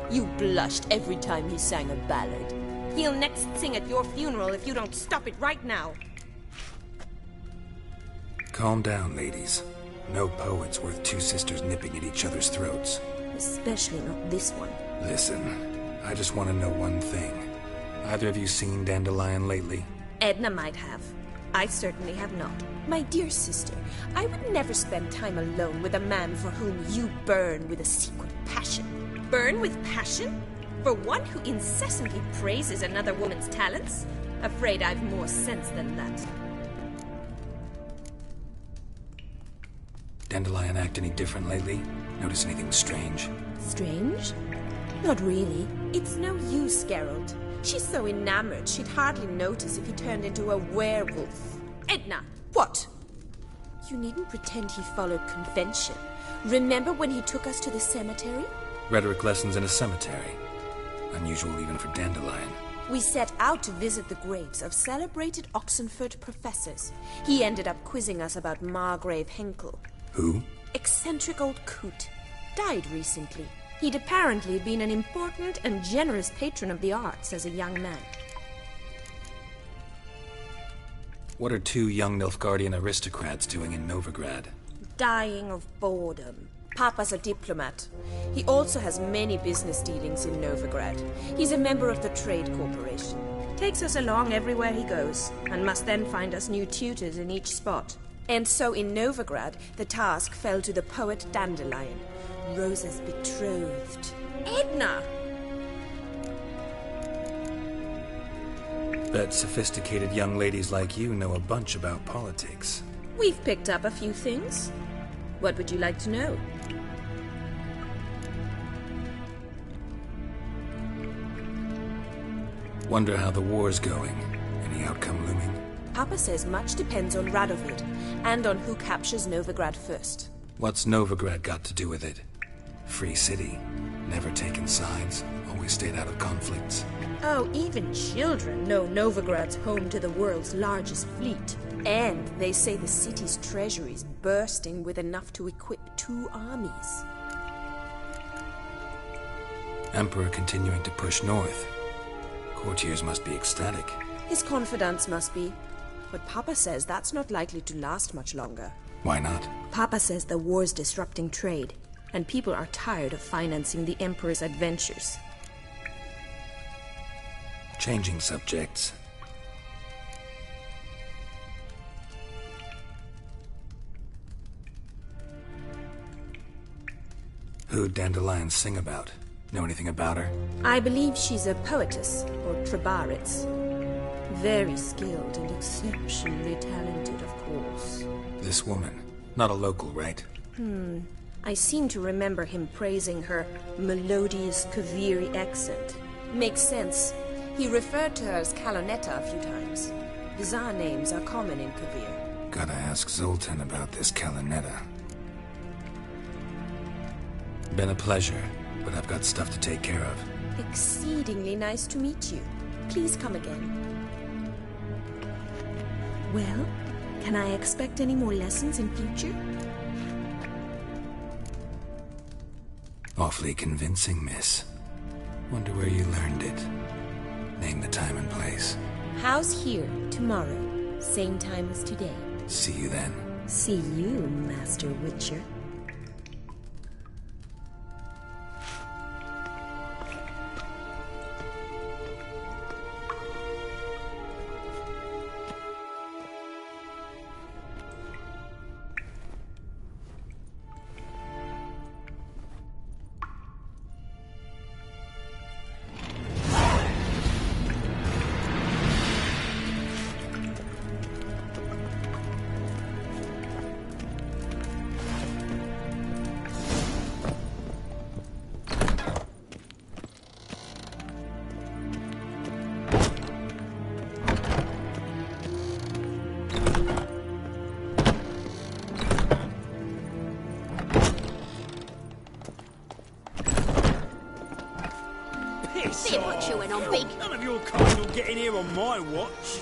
You blushed every time he sang a ballad. He'll next sing at your funeral if you don't stop it right now. Calm down, ladies. No poet's worth two sisters nipping at each other's throats. Especially not this one. Listen, I just want to know one thing. Either of you seen Dandelion lately? Edna might have. I certainly have not. My dear sister, I would never spend time alone with a man for whom you burn with a secret passion. Burn with passion? For one who incessantly praises another woman's talents? Afraid I've more sense than that. Dandelion act any different lately? Notice anything strange? Strange? Not really. It's no use, Geralt. She's so enamored she'd hardly notice if he turned into a werewolf. Edna! What? You needn't pretend he followed convention. Remember when he took us to the cemetery? Rhetoric lessons in a cemetery. Unusual even for Dandelion. We set out to visit the graves of celebrated Oxenford professors. He ended up quizzing us about Margrave Henkel. Who? Eccentric old coot. Died recently. He'd apparently been an important and generous patron of the arts as a young man. What are two young Nilfgaardian aristocrats doing in Novigrad? Dying of boredom. Papa's a diplomat. He also has many business dealings in Novigrad. He's a member of the Trade Corporation. Takes us along everywhere he goes, and must then find us new tutors in each spot. And so in Novigrad, the task fell to the poet Dandelion, Rosa's betrothed. Edna! Bet sophisticated young ladies like you know a bunch about politics. We've picked up a few things. What would you like to know? Wonder how the war's going. Any outcome looming? Papa says much depends on Radovid, and on who captures Novigrad first. What's Novigrad got to do with it? Free city. Never taken sides. Always stayed out of conflicts. Oh, even children know Novigrad's home to the world's largest fleet. And they say the city's treasury's bursting with enough to equip 2 armies. Emperor continuing to push north. Courtiers must be ecstatic. His confidants must be. But Papa says that's not likely to last much longer. Why not? Papa says the war's disrupting trade, and people are tired of financing the Emperor's adventures. Changing subjects. Who'd Dandelion sing about? Know anything about her? I believe she's a poetess, or Trebaritz. Very skilled and exceptionally talented, of course. This woman. Not a local, right? I seem to remember him praising her melodious Kaviri accent. Makes sense. He referred to her as Kalonetta a few times. Bizarre names are common in Kavir. Gotta ask Zoltan about this Kalonetta. Been a pleasure, but I've got stuff to take care of. Exceedingly nice to meet you. Please come again. Well, can I expect any more lessons in future? Awfully convincing, miss. Wonder where you learned it. Name the time and place. House here, tomorrow. Same time as today. See you then. See you, Master Witcher. See what chewing on, Big. None of your kind will get in here on my watch.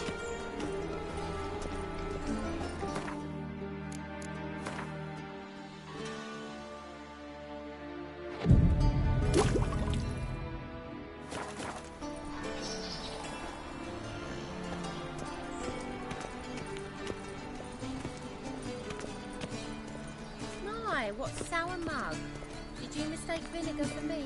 My, what sour mug. Did you mistake vinegar for me?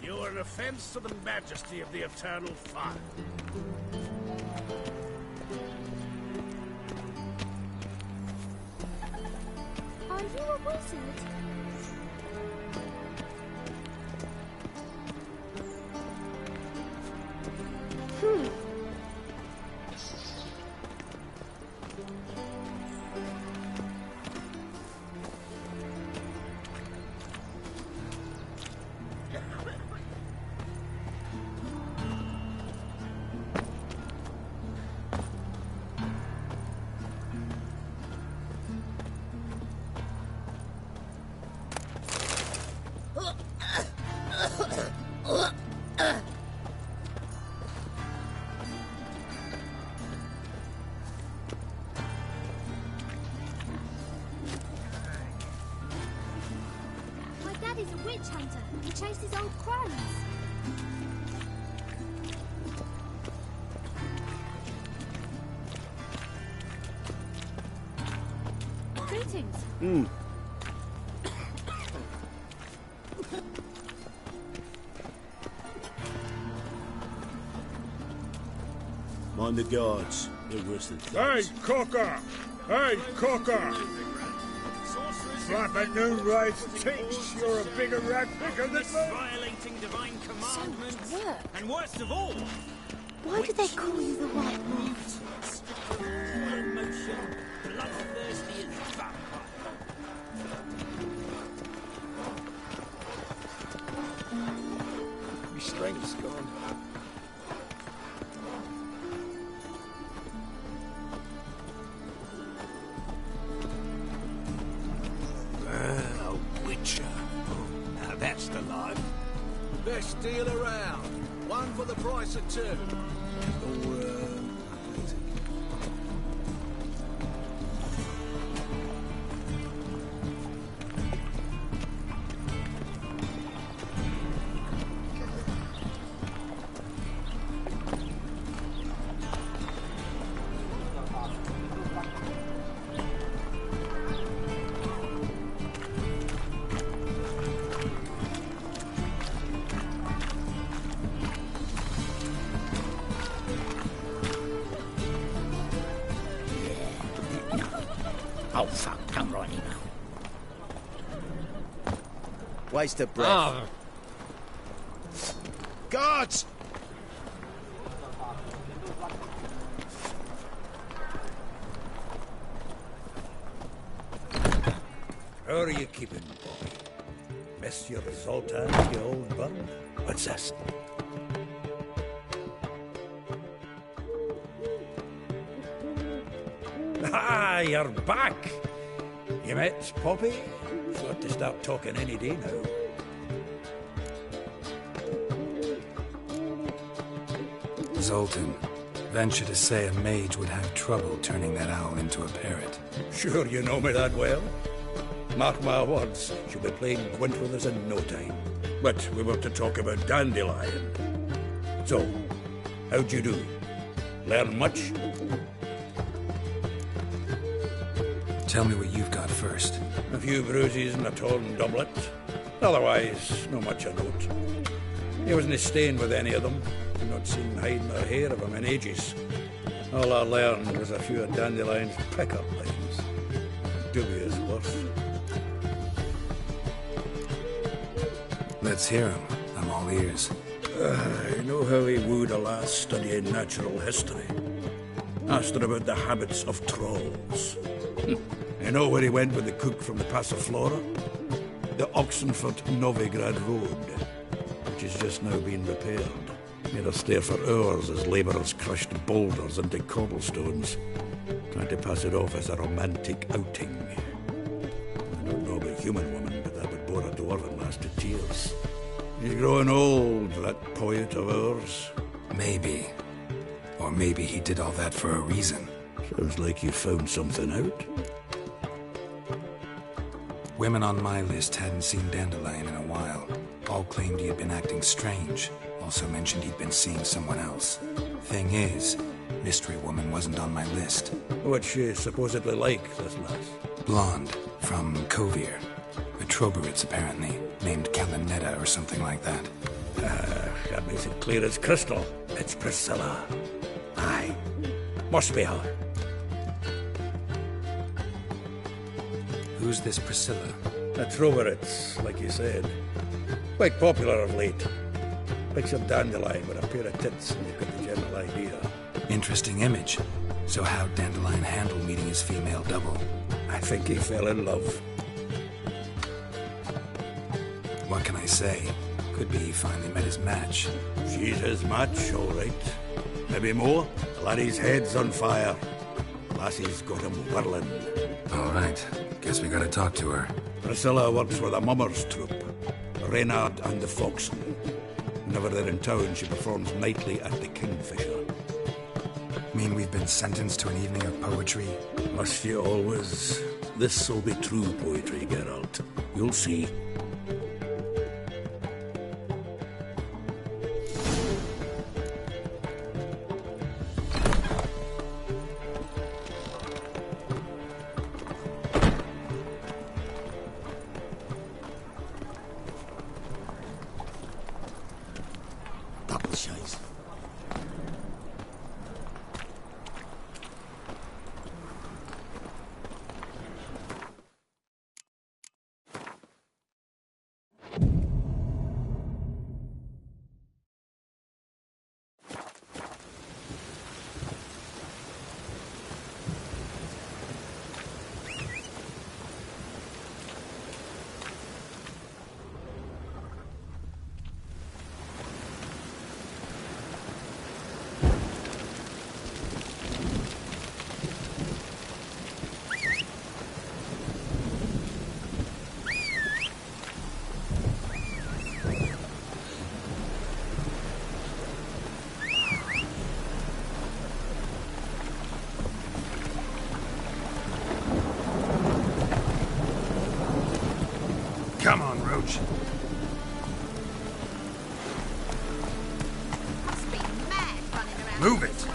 You're an offense to the majesty of the eternal fire. Are you a wizard? My daddy's a witch hunter. He chases old crones. Greetings. Mind the guards. They're worse than Hey, Cocker! Hey, Cocker! Slap at noon rides teach you're a bigger rat picker than me! Violating divine commandments. So much work. And worst of all, Why do they call you the White Moth? emotion, bloodthirsty as vampire. My strength's gone. A witcher. Now that's the life. Best deal around. One for the price of two. Or, Oh, fuck, come right in now. Waste of breath. Ah, Guards! How are you keeping, boy? Miss your Zoltan, you old bum? What's this? Ah, you're back! You met Poppy? She's got to start talking any day now. Zoltan, venture to say a mage would have trouble turning that owl into a parrot. Sure you know me that well. Mark my words, she'll be playing Gwent with us in no time. But we were to talk about Dandelion. So, how'd you do? Learn much? Tell me what you've got first. A few bruises and a torn doublet. Otherwise, no much of note. He wasn't stained with any of them. I've not seen hide nor hair of him in ages. All I learned was a few of Dandelion's pick-up lines. Dubious worth. Let's hear him. I'm all ears. I know how he wooed a lass studying natural history. Asked her about the habits of trolls. You know where he went with the cook from the Passiflora? The Oxenford Novigrad Road, which is just now being repaired. Made us stare for hours as labourers crushed boulders into cobblestones, trying to pass it off as a romantic outing. I don't know about human women, but that would bore a dwarven lass to tears. He's growing old, that poet of ours. Maybe. Or maybe he did all that for a reason. Sounds like you found something out. Women on my list hadn't seen Dandelion in a while. All claimed he had been acting strange. Also mentioned he'd been seeing someone else. Thing is, Mystery Woman wasn't on my list. What's she supposedly like, this lass? Blonde, from Kovir. A Troberits, apparently. Named Calinetta or something like that. That makes it clear as crystal. It's Priscilla. Aye. Must be her. Who's this Priscilla? A Troberits, like you said. Quite popular of late. Picture Dandelion with a pair of tits and you've got the general idea. Interesting image. So how'd Dandelion handle meeting his female double? I think he fell in love. What can I say? Could be he finally met his match. She's his match, all right. Maybe more. The laddie's head's on fire. Lassie's got him whirling. All right. Guess we gotta talk to her. Priscilla works with a mummers troupe. Reynard and the Foxen. Whenever they're in town, she performs nightly at the Kingfisher. Mean we've been sentenced to an evening of poetry? Must you always? This'll be true poetry, Geralt. You'll see. approach. Move it!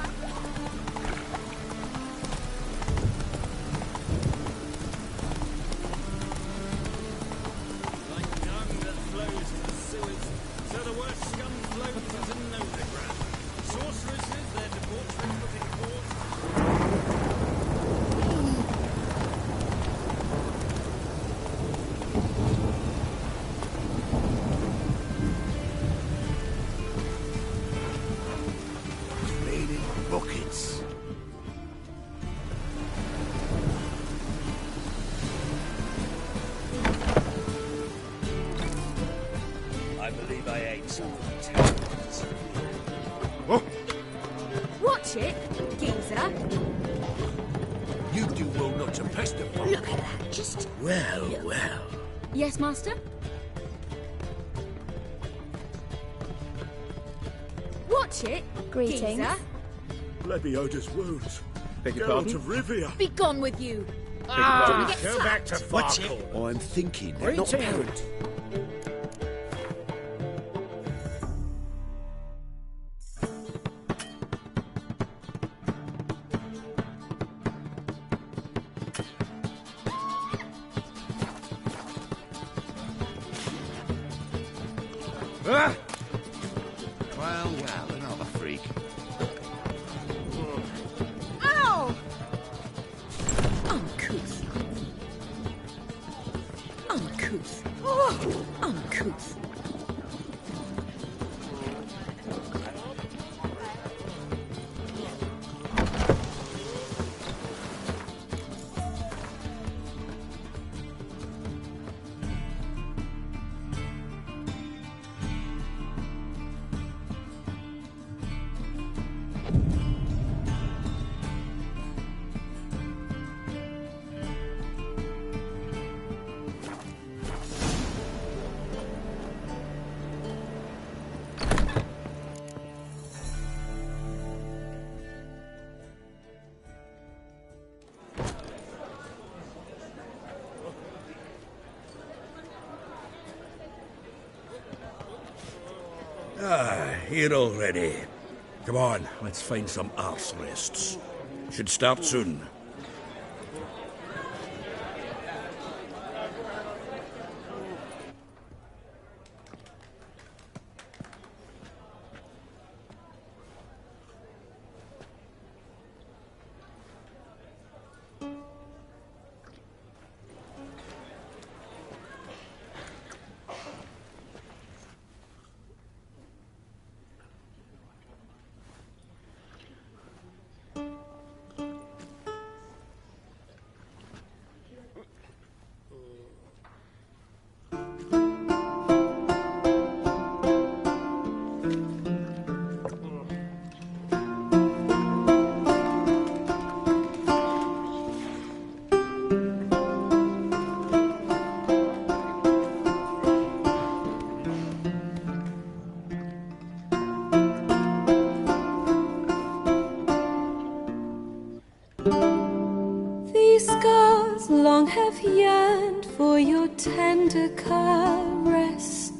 Buckets. I believe I ate some terrible. Oh. Watch it, geezer. You do well not to pestify. Look at that, just... Well, well. Yes, Master? Watch it, Greetings. geezer. Lebioda's wounds. Beg your Geralt pardon? of Rivia. Be gone with you! Go back to What's it? Farkle. I'm thinking, they're not apparent. Ah! Well, another freak. Ow! Uncouth. Uncouth. Oh, uncouth. Here already. Come on, let's find some arse rests. Should start soon. These scars long have yearned for your tender caress,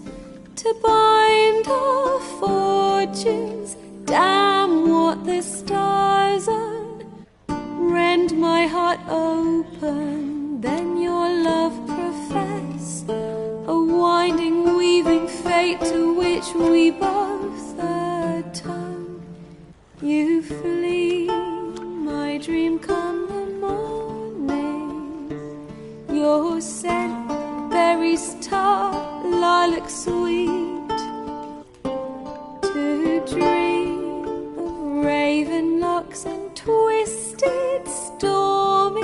to bind our fortunes. Damn what the stars own. Rend my heart open, then your love profess, a winding, weaving fate to which we both atone. You flee, my dream come the morning. Your scent, berries tart, lilac sweet, to dream of raven locks and twisted stormy,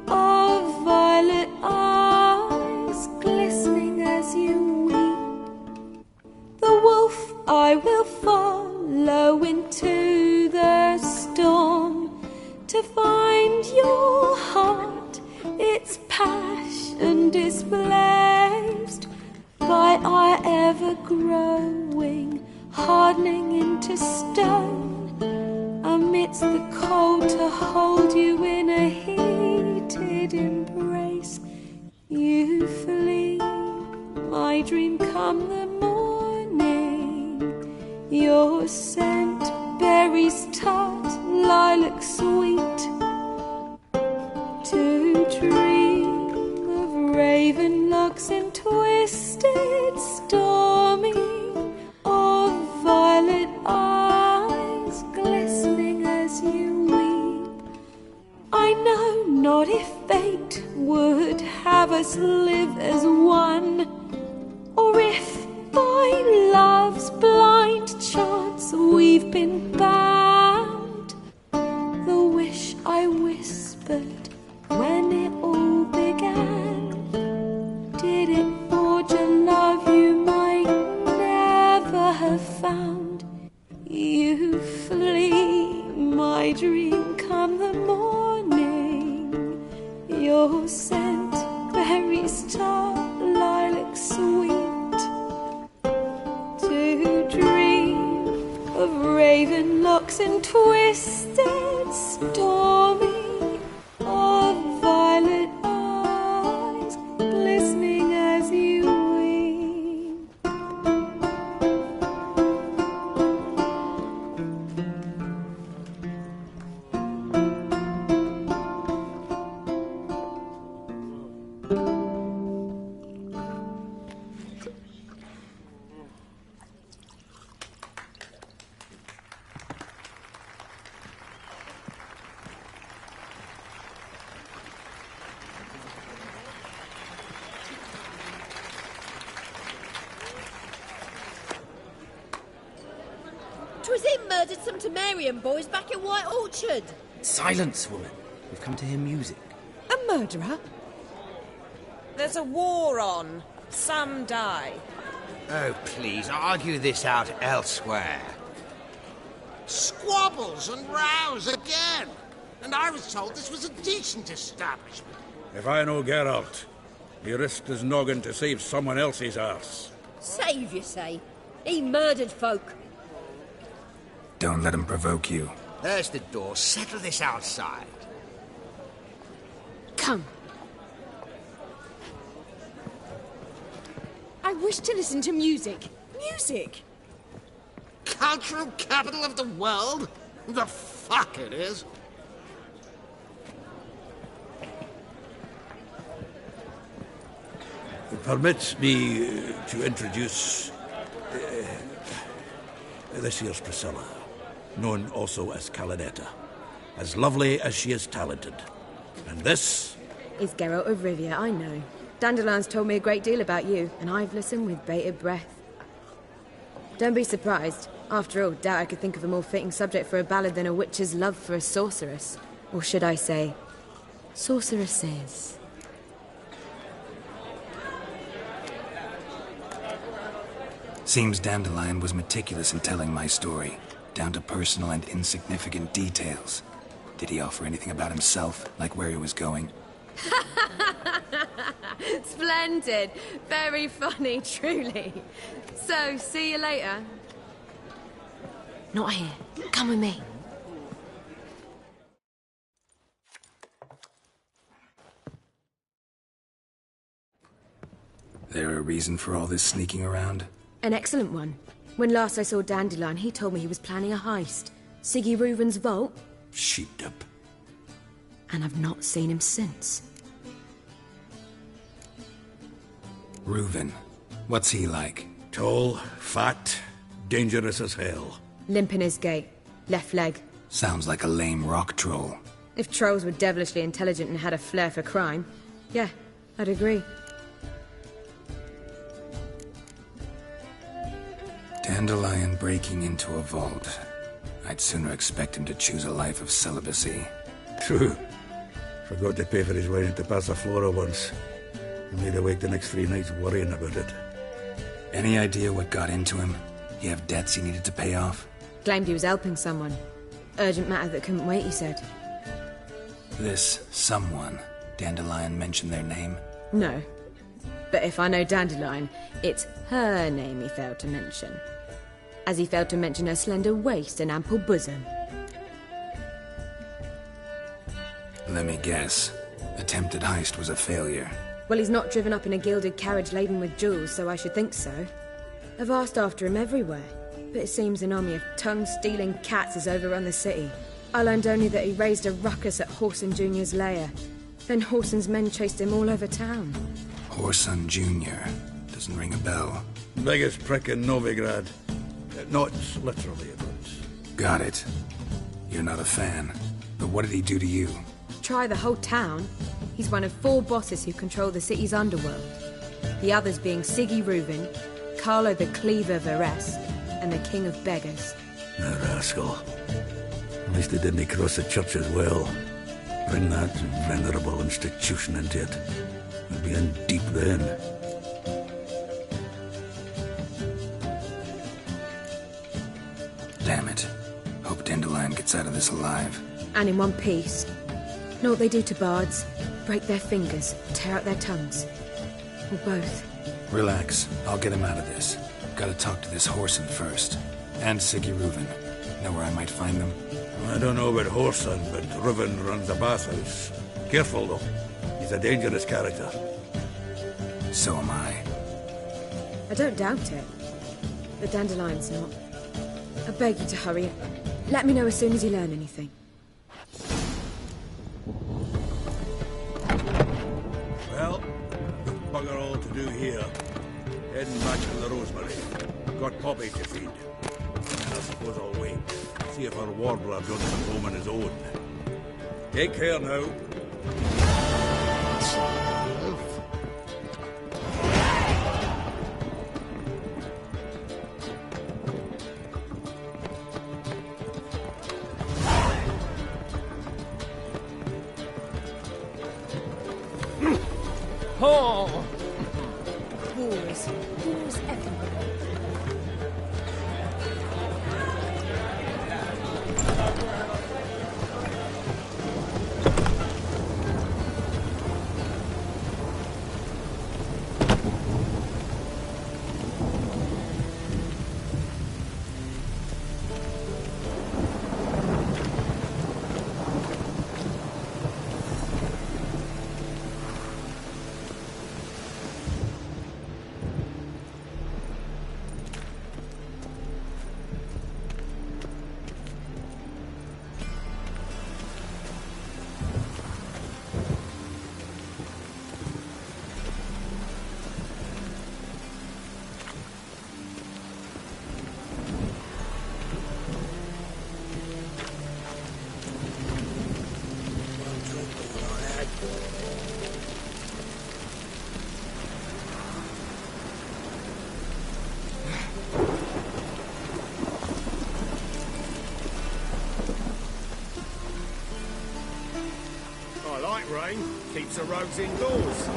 of violet eyes glistening as you weep. The wolf I will follow into the storm, to find your heart, its passion displaced by our ever-growing, hardening into stone, amidst the cold to hold you in a heated embrace. You flee, my dream come the morning. Your scent, berries tart, lilac sweet. To dream of raven locks and twisted stormy, of violet eyes glistening as you weep. I know not if fate would have us live as one, or if by love's blind chance we've been bound. The wish I whispered when it all began, did it forge a love you might never have found? You flee, my dream come the morning. Your scent, berries tart, lilac sweet. To dream of raven locks and twisted stormy, of violet eyes glistening as you weep. Twas him murdered some Temerian boys back in White Orchard. Silence, woman. We've come to hear music. A murderer? There's a war on. Some die. Oh, please, argue this out elsewhere. Squabbles and rows again. And I was told this was a decent establishment. If I know Geralt, he risked his noggin to save someone else's arse. Save, you say? He murdered folk. Don't let him provoke you. There's the door. Settle this outside. Come. I wish to listen to music. Music! Cultural capital of the world? The fuck it is. Permit me to introduce this here's Priscilla, known also as Calinetta, as lovely as she is talented. And this is Geralt of Rivia, I know. Dandelion's told me a great deal about you, and I've listened with bated breath. Don't be surprised. After all, doubt I could think of a more fitting subject for a ballad than a witch's love for a sorceress. Or should I say, sorceresses. Seems Dandelion was meticulous in telling my story, down to personal and insignificant details. Did he offer anything about himself, like where he was going? Splendid. Very funny, truly. So, see you later. Not here. Come with me. There a reason for all this sneaking around? An excellent one. When last I saw Dandelion, he told me he was planning a heist. Siggy Reuven's vault. sheeped up. And I've not seen him since. Reuven. What's he like? Tall, fat, dangerous as hell. Limp in his gait. Left leg. Sounds like a lame rock troll. If trolls were devilishly intelligent and had a flair for crime, yeah, I'd agree. Dandelion breaking into a vault. I'd sooner expect him to choose a life of celibacy. True. Forgot to pay for his wedding to Passaflora once. He made awake the next 3 nights worrying about it. Any idea what got into him? He have debts he needed to pay off? Claimed he was helping someone. Urgent matter that couldn't wait, he said. This someone, Dandelion mentioned their name? No. But if I know Dandelion, it's her name he failed to mention. As he failed to mention her slender waist and ample bosom. Let me guess. Attempted heist was a failure. Well, he's not driven up in a gilded carriage laden with jewels, so I should think so. I've asked after him everywhere, but it seems an army of tongue-stealing cats has overrun the city. I learned only that he raised a ruckus at Whoreson Jr.'s lair. Then Whoreson's men chased him all over town. Whoreson Jr. Doesn't ring a bell. Biggest prick in Novigrad. Not literally, but... Got it. You're not a fan. But what did he do to you? Try the whole town. He's one of 4 bosses who control the city's underworld. The others being Siggy Reuven, Carlo the Cleaver of Eres, and the King of Beggars. The rascal. At least he didn't cross the church as well. Bring that venerable institution into it. We'll be in deep then. Damn it. Hope Dandelion gets out of this alive. And in one piece. Know what they do to bards? Break their fingers, tear out their tongues. Or both. Relax. I'll get him out of this. Gotta talk to this Whoreson first. And Siggy Reuven. Know where I might find them? I don't know about Whoreson, but Reuven runs a bathhouse. Careful, though. He's a dangerous character. So am I. I don't doubt it. But Dandelion's not. I beg you to hurry. Let me know as soon as you learn anything. Well, bugger all to do here. Heading back to the Rosemary. Got Poppy to feed. And I suppose I'll wait. See if our warbler does come home on his own. Take care now. Oh! Wars everywhere. Rain keeps the rogues indoors.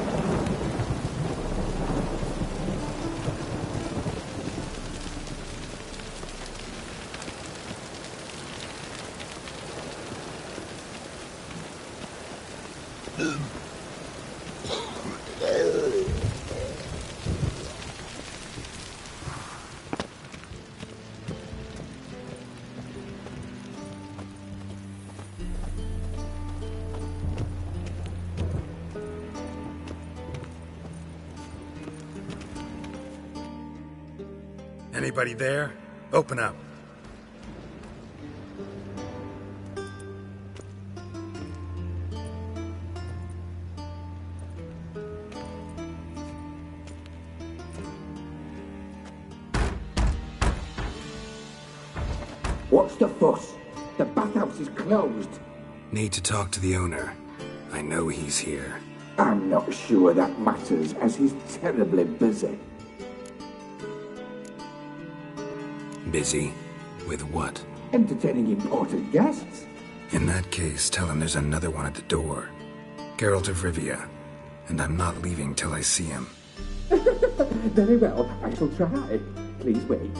Anybody there? Open up. What's the fuss? The bathhouse is closed. Need to talk to the owner. I know he's here. I'm not sure that matters, as he's terribly busy. Busy? With what? Entertaining important guests. In that case, tell him there's another one at the door. Geralt of Rivia. And I'm not leaving till I see him. Very well, I shall try. Please wait.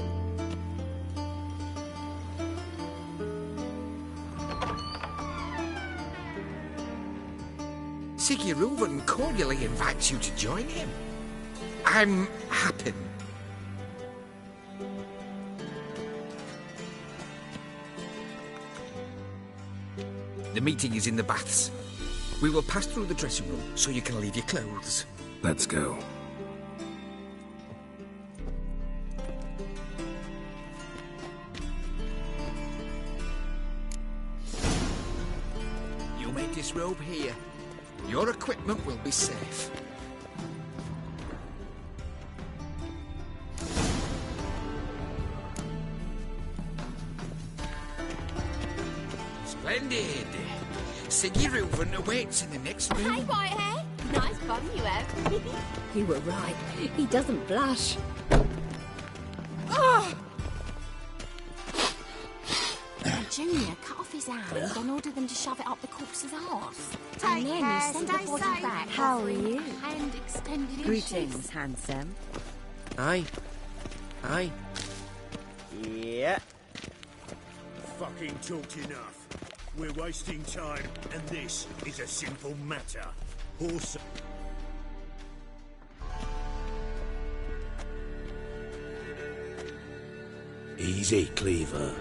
Siggy Reuven cordially invites you to join him. I'm happy. The meeting is in the baths. We will pass through the dressing room so you can leave your clothes. Let's go. You may disrobe here. Your equipment will be safe. Splendid. Siggy Reuven awaits in the next room. Hey, Whitehair. Nice bum you have. You were right. He doesn't blush. Oh! Junior cut off his hand and ordered them to shove it up the corpse's arse. And then he sent the body back. How are you? Hand extended in Greetings, handsome. Aye. Aye. Yeah. Fucking talked enough. We're wasting time, and this is a simple matter. Horse... Easy, Cleaver.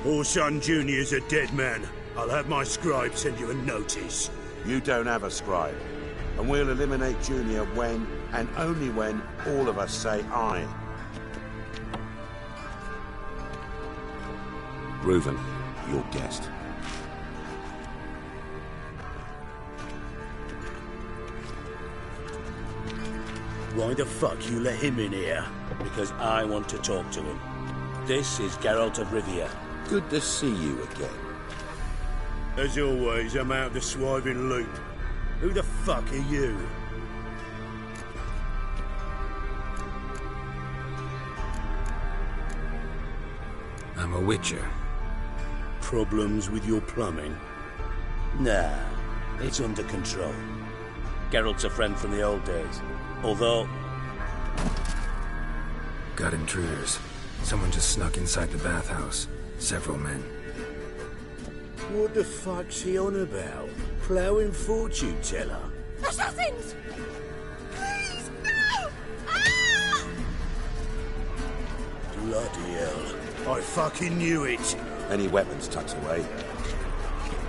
Orson Jr.'s a dead man. I'll have my scribe send you a notice. You don't have a scribe. And we'll eliminate Junior when, and only when, all of us say aye. Reuven, your guest. Why the fuck you let him in here? Because I want to talk to him. This is Geralt of Rivia. Good to see you again. As always, I'm out of the swiving loop. Who the fuck are you? I'm a witcher. Problems with your plumbing? Nah, it's under control. Geralt's a friend from the old days. Although... Got intruders. Someone just snuck inside the bathhouse. Several men. What the fuck's he on about? Ploughing fortune teller? Assassins! Please, no! Ah! Bloody hell. I fucking knew it. Any weapons tucked away?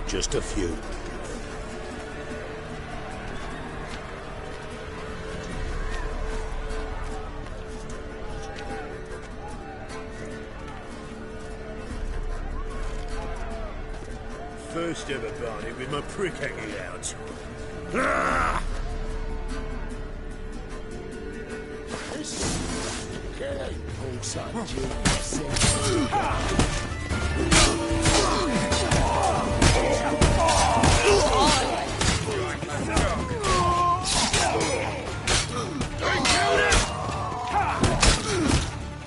Just a few. First ever party with my prick hanging out. Ah!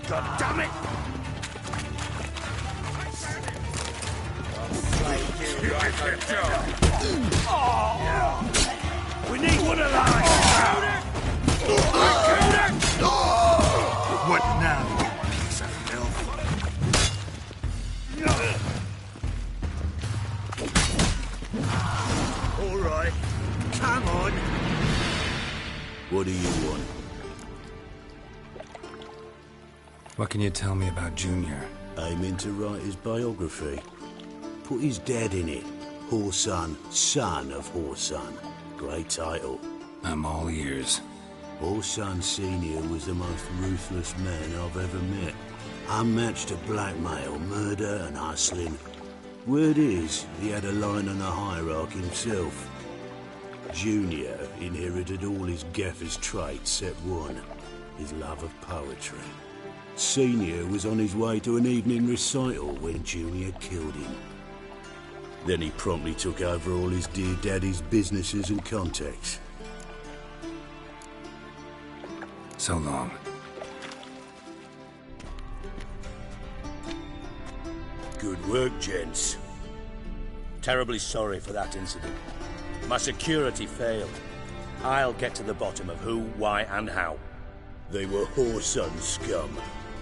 God damn it! We need one alive! What now, you piece of filth? All right, come on. What do you want? What can you tell me about Junior? Aiming to write his biography. Put his dad in it. Horson, son of Horson. Great title. I'm all ears. Horson Sr. was the most ruthless man I've ever met. Unmatched at blackmail, murder and hustling. Word is, he had a line on the hierarchy himself. Junior inherited all his gaffer's traits except one, his love of poetry. Senior was on his way to an evening recital when Junior killed him. Then he promptly took over all his dear daddy's businesses and contacts. So long. Good work, gents. Terribly sorry for that incident. My security failed. I'll get to the bottom of who, why, and how. They were Horson scum.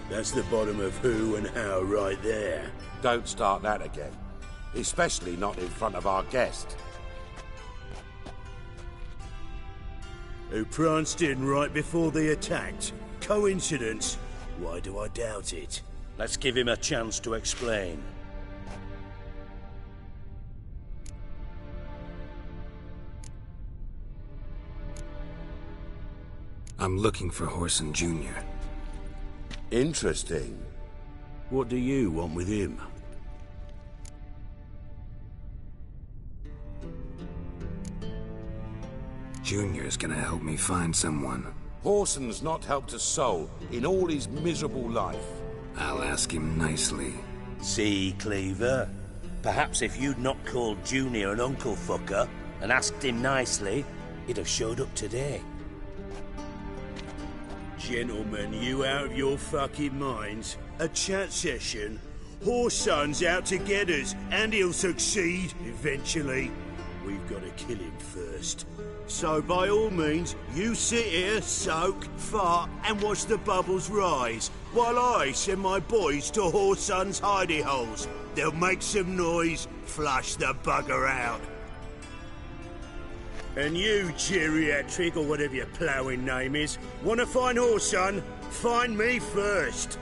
That's the bottom of who and how right there. Don't start that again. Especially not in front of our guest. Who pranced in right before they attacked. Coincidence? Why do I doubt it? Let's give him a chance to explain. I'm looking for Whoreson Jr. Interesting. What do you want with him? Junior's gonna help me find someone. Whoreson's not helped a soul in all his miserable life. I'll ask him nicely. See, Cleaver? Perhaps if you'd not called Junior an uncle fucker and asked him nicely, he'd have showed up today. Gentlemen, you out of your fucking minds? A chat session? Whoreson's out to get us, and he'll succeed eventually. We've got to kill him first. So by all means, you sit here, soak, fart, and watch the bubbles rise, while I send my boys to Whoreson's hidey holes. They'll make some noise, flush the bugger out. And you, geriatric, or whatever your ploughing name is, want to find Whoreson? Find me first.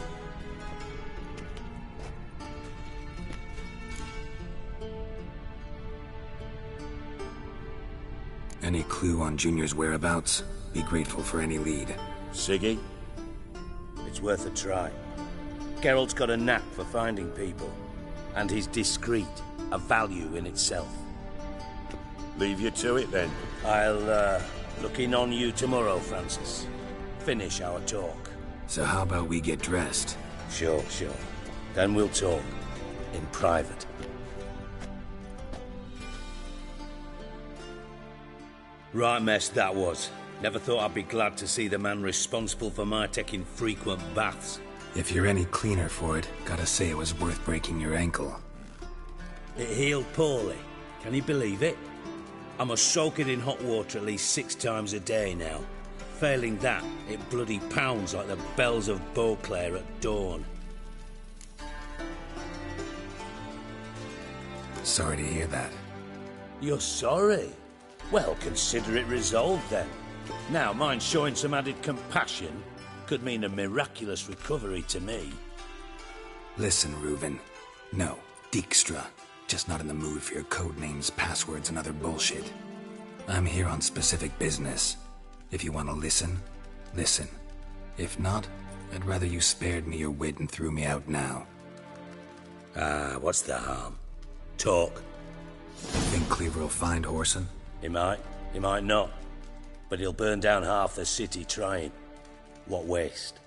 Any clue on Junior's whereabouts? Be grateful for any lead. Siggy? It's worth a try. Geralt's got a knack for finding people, and he's discreet, a value in itself. Leave you to it, then. I'll, look in on you tomorrow, Francis. Finish our talk. So how about we get dressed? Sure. Then we'll talk. In private. Right mess that was. Never thought I'd be glad to see the man responsible for my taking frequent baths. If you're any cleaner for it, gotta say it was worth breaking your ankle. It healed poorly. Can you believe it? I must soak it in hot water at least 6 times a day now. Failing that, it bloody pounds like the bells of Beauclair at dawn. Sorry to hear that. You're sorry? Well, consider it resolved then. Now, mind showing some added compassion could mean a miraculous recovery to me. Listen, Reuven. No, Dijkstra. Just not in the mood for your code names, passwords, and other bullshit. I'm here on specific business. If you want to listen, listen. If not, I'd rather you spared me your wit and threw me out now. What's the harm? Talk. You think Cleaver will find Whoreson? He might not. But he'll burn down half the city trying. What waste.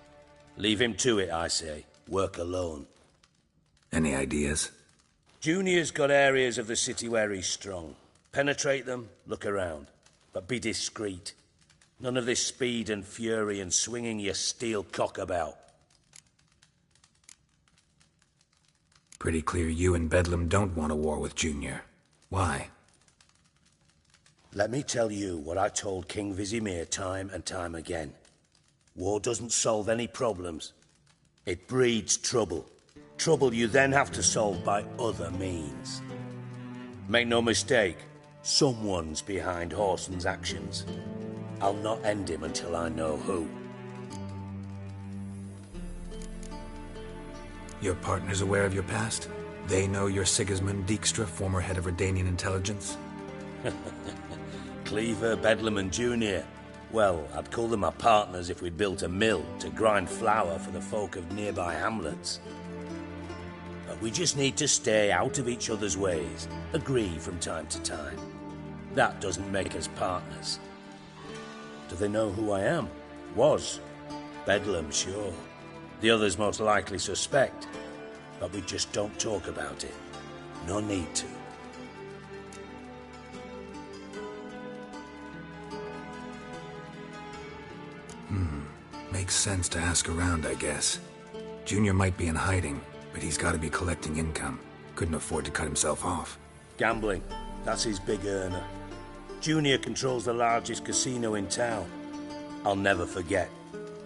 Leave him to it, I say. Work alone. Any ideas? Junior's got areas of the city where he's strong. Penetrate them, look around. But be discreet. None of this speed and fury and swinging your steel cock about. Pretty clear you and Bedlam don't want a war with Junior. Why? Let me tell you what I told King Vizimir time and time again. War doesn't solve any problems. It breeds trouble. Trouble you then have to solve by other means. Make no mistake, someone's behind Whoreson's actions. I'll not end him until I know who. Your partner's aware of your past? They know you're Sigismund Dijkstra, former head of Redanian intelligence? Cleaver, Bedlam and Junior. Well, I'd call them my partners if we'd built a mill to grind flour for the folk of nearby hamlets. But we just need to stay out of each other's ways, agree from time to time. That doesn't make us partners. Do they know who I am? Was. Bedlam, sure. The others most likely suspect. But we just don't talk about it. No need to. Makes sense to ask around, I guess. Junior might be in hiding, but he's got to be collecting income. Couldn't afford to cut himself off. Gambling. That's his big earner. Junior controls the largest casino in town. I'll never forget.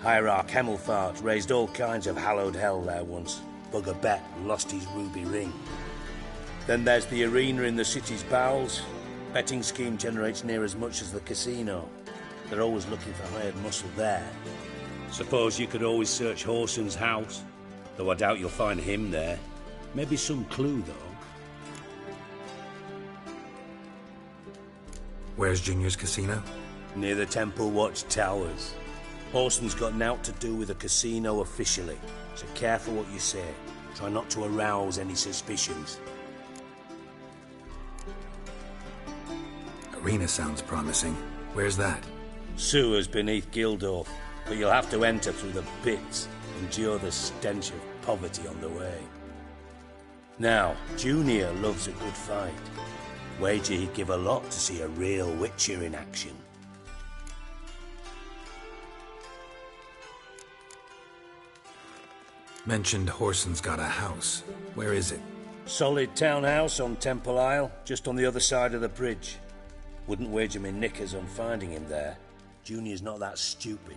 Hierarch Hemmelfart raised all kinds of hallowed hell there once. Bugger bet and lost his ruby ring. Then there's the arena in the city's bowels. Betting scheme generates near as much as the casino. They're always looking for hired muscle there. Suppose you could always search Whoreson's house, though I doubt you'll find him there. Maybe some clue, though. Where's Junior's casino? Near the Temple Watch Towers. Horson's got nought to do with the casino officially, so careful what you say. Try not to arouse any suspicions. Arena sounds promising. Where's that? Sewers beneath Gildorf, but you'll have to enter through the pits, endure the stench of poverty on the way. Now, Junior loves a good fight. Wager he'd give a lot to see a real Witcher in action. Mentioned Horson's got a house. Where is it? Solid townhouse on Temple Isle, just on the other side of the bridge. Wouldn't wager me knickers on finding him there. Junior's not that stupid.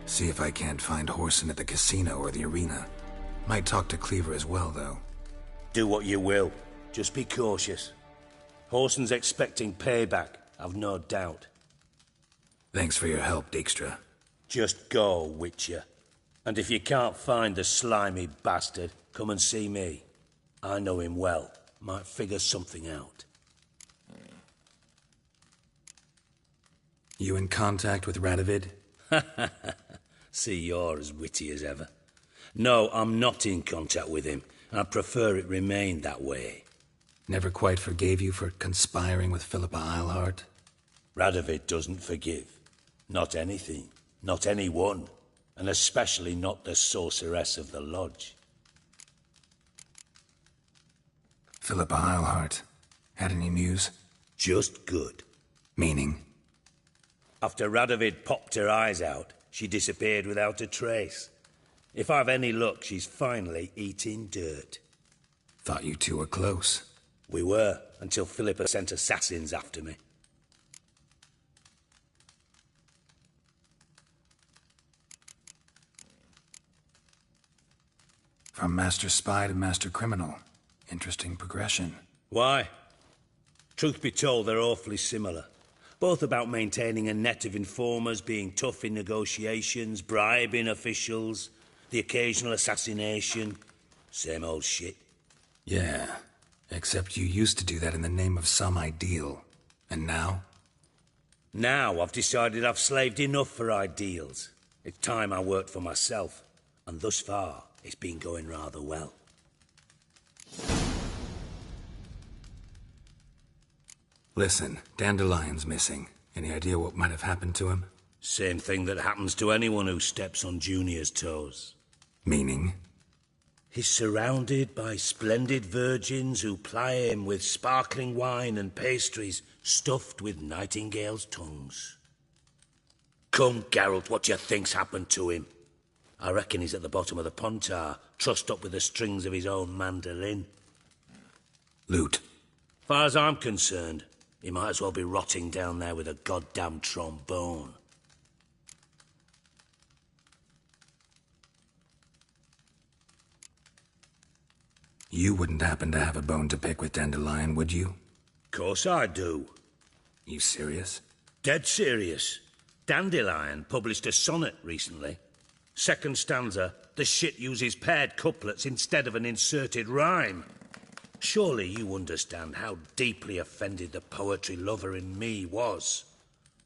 See if I can't find Horson at the casino or the arena. Might talk to Cleaver as well, though. Do what you will. Just be cautious. Horson's expecting payback, I've no doubt. Thanks for your help, Dijkstra. Just go, Witcher. And if you can't find the slimy bastard, come and see me. I know him well. Might figure something out. You in contact with Radovid? See, you're as witty as ever. No, I'm not in contact with him. I prefer it remained that way. Never quite forgave you for conspiring with Philippa Eilhart? Radovid doesn't forgive. Not anything. Not anyone. And especially not the sorceress of the lodge. Philippa Eilhart. Had any news? Just good. Meaning? After Radovid popped her eyes out, she disappeared without a trace. If I've any luck, she's finally eating dirt. Thought you two were close. We were, until Philippa sent assassins after me. From master spy to master criminal. Interesting progression. Why? Truth be told, they're awfully similar. Both about maintaining a net of informers, being tough in negotiations, bribing officials, the occasional assassination. Same old shit. Yeah, except you used to do that in the name of some ideal. And now? Now I've decided I've slaved enough for ideals. It's time I worked for myself. And thus far, it's been going rather well. Listen, Dandelion's missing. Any idea what might have happened to him? Same thing that happens to anyone who steps on Junior's toes. Meaning? He's surrounded by splendid virgins who ply him with sparkling wine and pastries stuffed with nightingales' tongues. Come, Geralt, what do you think's happened to him? I reckon he's at the bottom of the Pontar, trussed up with the strings of his own mandolin. Loot. Far as I'm concerned, he might as well be rotting down there with a goddamn trombone. You wouldn't happen to have a bone to pick with Dandelion, would you? Course I do. You serious? Dead serious. Dandelion published a sonnet recently. Second stanza, the shit uses paired couplets instead of an inserted rhyme. Surely you understand how deeply offended the poetry lover in me was.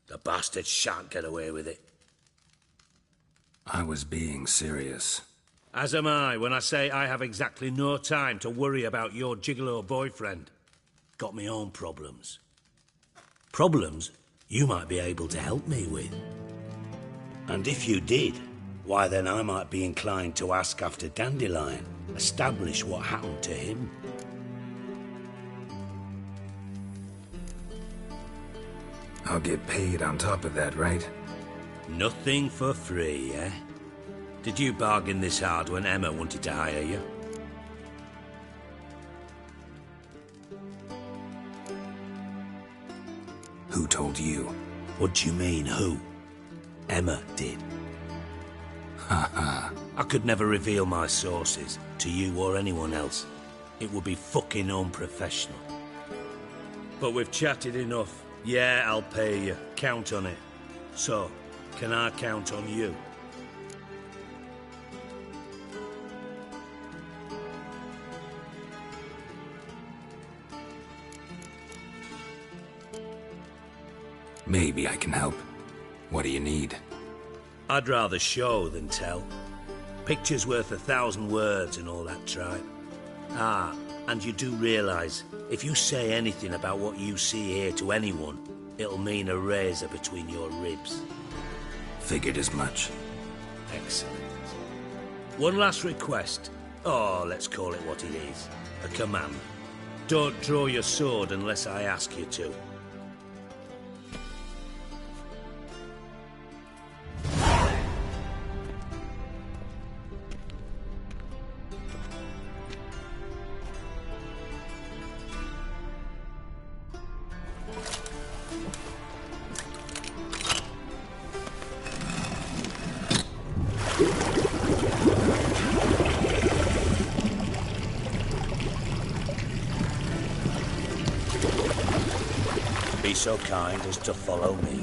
The bastard shan't get away with it. I was being serious. As am I when I say I have exactly no time to worry about your gigolo boyfriend. Got me own problems. Problems you might be able to help me with. And if you did, why then I might be inclined to ask after Dandelion, establish what happened to him. I'll get paid on top of that, right? Nothing for free, eh? Did you bargain this hard when Emma wanted to hire you? Who told you? What do you mean, who? Emma did. Ha. I could never reveal my sources to you or anyone else. It would be fucking unprofessional. But we've chatted enough. Yeah, I'll pay you. Count on it. So, can I count on you? Maybe I can help. What do you need? I'd rather show than tell. Picture's worth 1,000 words and all that tripe. Ah, and you do realise, if you say anything about what you see here to anyone, it'll mean a razor between your ribs. Figured as much. Excellent. One last request. Oh, let's call it what it is. A command. Don't draw your sword unless I ask you to. Be so kind as to follow me.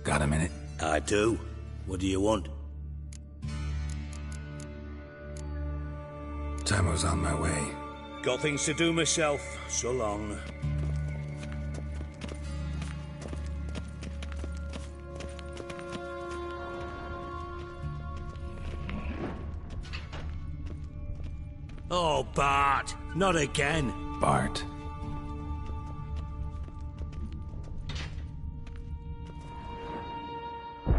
Got a minute? I do. What do you want? Time's on my way. Got things to do myself. So long. Oh, Bart! Not again! Bart.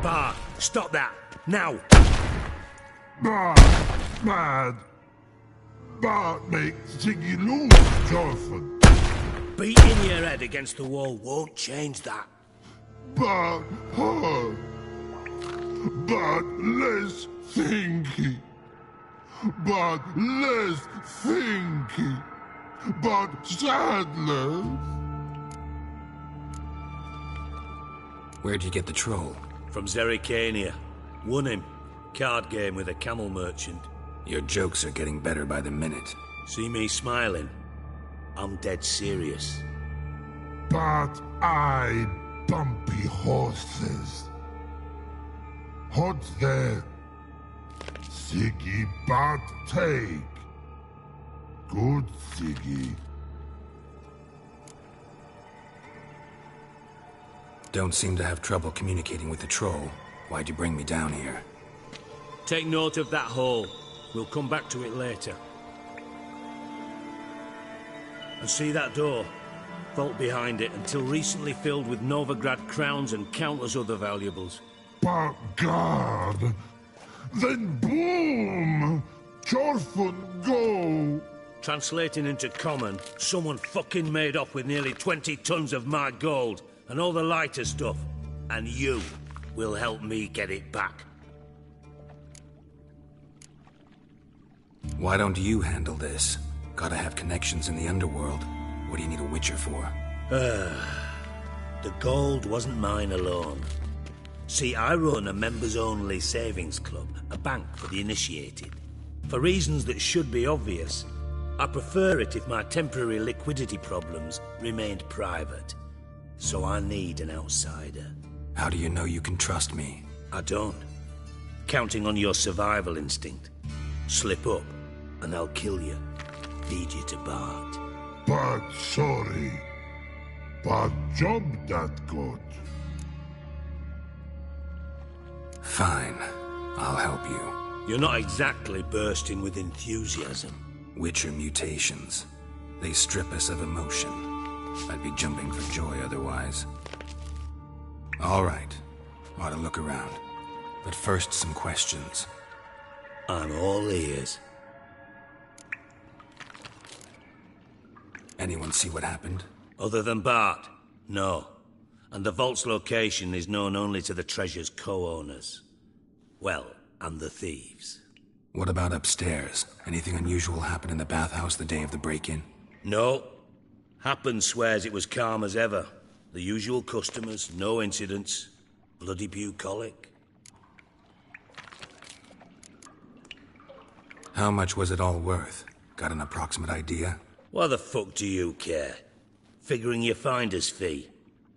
Bart, stop that! Now! Bart, bad. Bart makes Ziggy lose, Jonathan. Beating your head against the wall won't change that. Bart hurt. Bart less thinky. Bart less thinky. Bart sadness. Where'd you get the troll? From Zerrikania. Won him. Card game with a camel merchant. Your jokes are getting better by the minute. See me smiling? I'm dead serious. But I bumpy horses. Hot there. Ziggy but take. Good Ziggy. Don't seem to have trouble communicating with the troll. Why'd you bring me down here? Take note of that hole. We'll come back to it later. And see that door? Vault behind it, until recently filled with Novigrad crowns and countless other valuables. But God! Then boom! Chorfun go! Translating into common, someone fucking made off with nearly 20 tons of my gold, and all the lighter stuff. And you will help me get it back. Why don't you handle this? Gotta have connections in the underworld. What do you need a witcher for? The gold wasn't mine alone. See, I run a members-only savings club, a bank for the initiated. For reasons that should be obvious, I prefer it if my temporary liquidity problems remained private. So I need an outsider. How do you know you can trust me? I don't. Counting on your survival instinct. Slip up, and I'll kill you. Feed you to Bart. But sorry. But job that good. Fine. I'll help you. You're not exactly bursting with enthusiasm. Witcher mutations. They strip us of emotion. I'd be jumping for joy otherwise. All right. Ought to look around. But first, some questions. I'm all ears. Anyone see what happened? Other than Bart? No. And the vault's location is known only to the treasure's co-owners. Well, and the thieves. What about upstairs? Anything unusual happen in the bathhouse the day of the break-in? No. Happen swears it was calm as ever. The usual customers, no incidents. Bloody bucolic. How much was it all worth? Got an approximate idea? Why the fuck do you care? Figuring your finder's fee.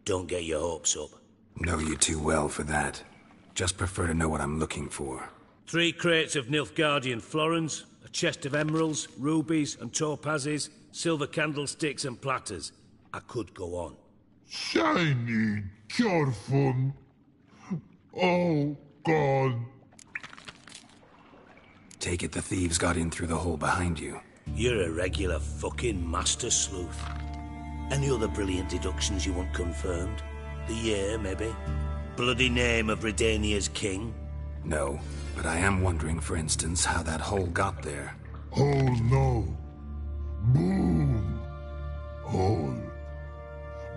Don't get your hopes up. Know you too well for that. Just prefer to know what I'm looking for. 3 crates of Nilfgaardian florins, a chest of emeralds, rubies and topazes, silver candlesticks and platters. I could go on. Shiny, careful. Oh, God. Take it the thieves got in through the hole behind you. You're a regular fucking master sleuth. Any other brilliant deductions you want confirmed? The year, maybe? Bloody name of Redania's king? No, but I am wondering, for instance, how that hole got there. Oh, no. Boom. Hole.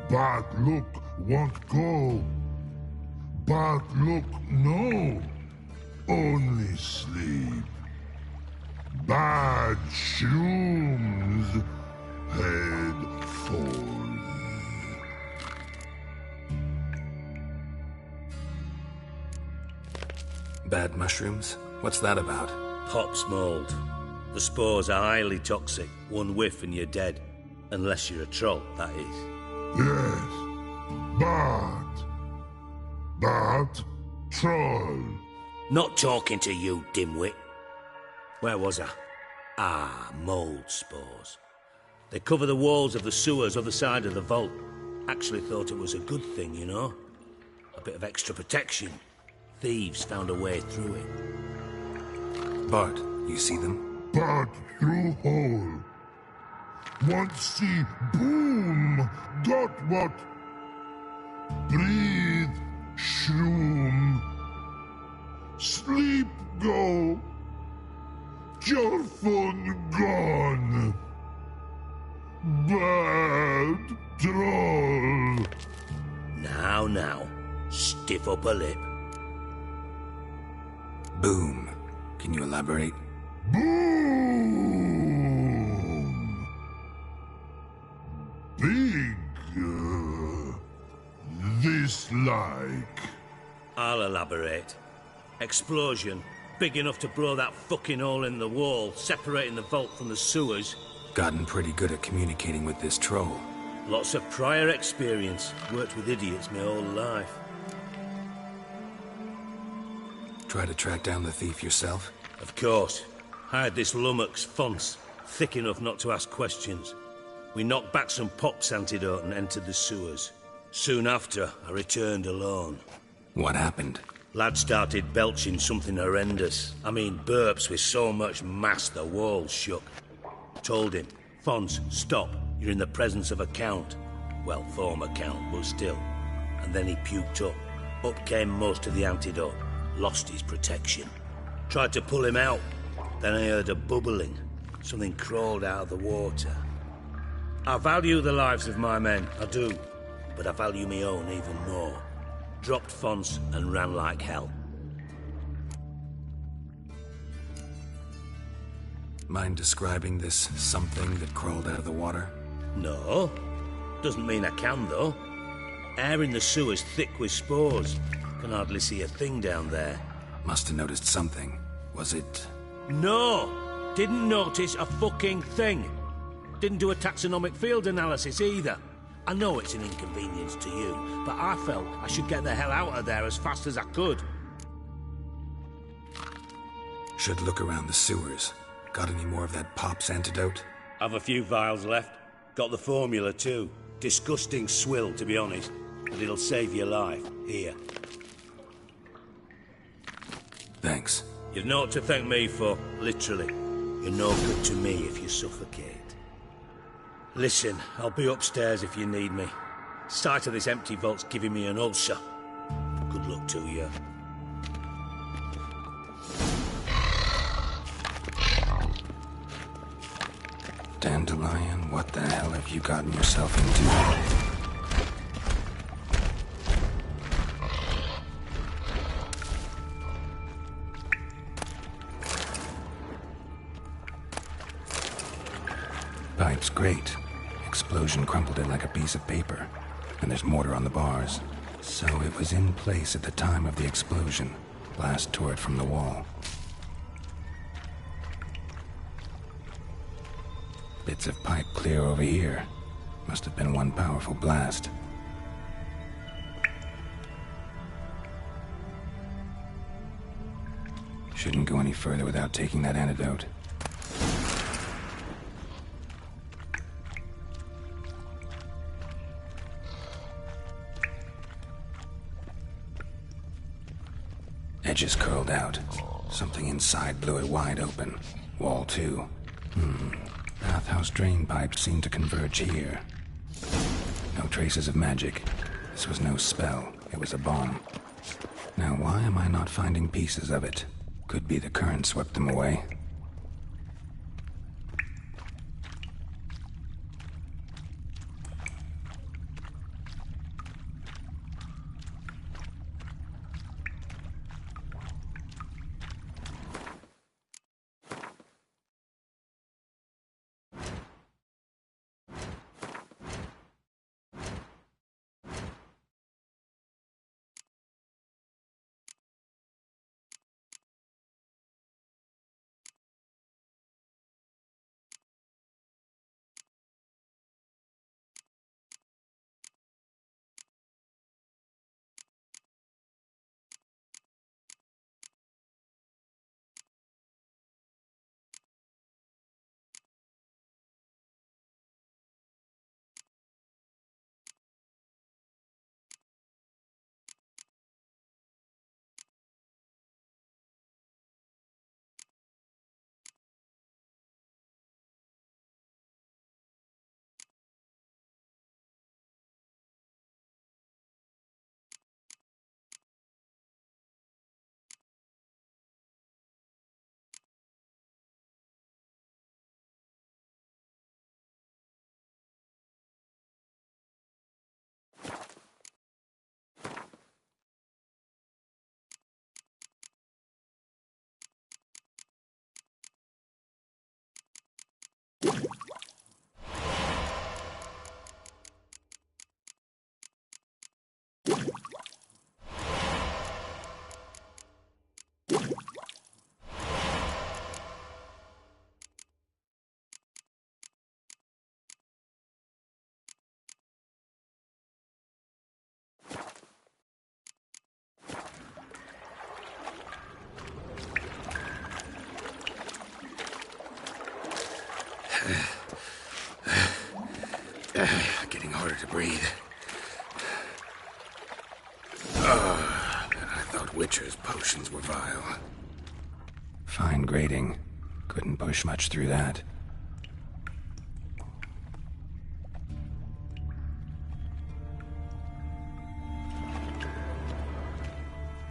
Bad look won't go. Bad look, no. Only sleep. Bad shrooms. Head falls. Bad mushrooms? What's that about? Pops mold. The spores are highly toxic. One whiff and you're dead. Unless you're a troll, that is. Yes. Bad. Bad troll. Not talking to you, dimwit. Where was I? Ah, mold spores. They cover the walls of the sewers other side of the vault. Actually thought it was a good thing, you know? A bit of extra protection. Thieves found a way through it. Bart, you see them? Bart through hole. Want see boom. Got what? Breathe. Shroom. Sleep go. Careful gone. Bad troll. Now. Stiff upper lip. Boom. Can you elaborate? Boom. Big. This like. I'll elaborate. Explosion. Big enough to blow that fucking hole in the wall, separating the vault from the sewers. Gotten pretty good at communicating with this troll. Lots of prior experience. Worked with idiots my whole life. Try to track down the thief yourself? Of course. Hired this lummox, Fons, thick enough not to ask questions. We knocked back some Pop's antidote and entered the sewers. Soon after, I returned alone. What happened? Lad started belching something horrendous. I mean, burps with so much mass the walls shook. Told him, Fons, stop. You're in the presence of a count. Well, former count, but still. And then he puked up. Up came most of the antidote. Lost his protection. Tried to pull him out. Then I heard a bubbling. Something crawled out of the water. I value the lives of my men, I do. But I value my own even more. Dropped Fons and ran like hell. Mind describing this something that crawled out of the water? No. Doesn't mean I can, though. Air in the sewer's thick with spores. Can hardly see a thing down there. Must have noticed something. Was it... No! Didn't notice a fucking thing. Didn't do a taxonomic field analysis either. I know it's an inconvenience to you, but I felt I should get the hell out of there as fast as I could. Should look around the sewers. Got any more of that Pop's antidote? I've a few vials left. Got the formula too. Disgusting swill, to be honest. But it'll save your life. Here. Thanks. You've naught to thank me for, literally. You're no good to me if you suffocate. Listen, I'll be upstairs if you need me. Sight of this empty vault's giving me an ulcer. Good luck to you. Dandelion, what the hell have you gotten yourself into? Pipe's great. Explosion crumpled it like a piece of paper. And there's mortar on the bars. So it was in place at the time of the explosion. Blast tore it from the wall. Bits of pipe clear over here. Must have been one powerful blast. Shouldn't go any further without taking that antidote. Edges curled out. Something inside blew it wide open. Wall too. Bathhouse drain pipes seem to converge here. No traces of magic. This was no spell. It was a bomb. Now why am I not finding pieces of it? Could be the current swept them away. Getting harder to breathe. I thought Witcher's potions were vile. Fine grating. Couldn't push much through that.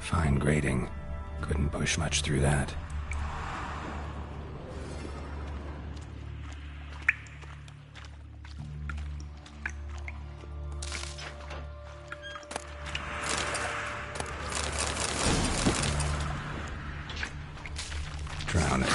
Fine grating. Couldn't push much through that. Drown it.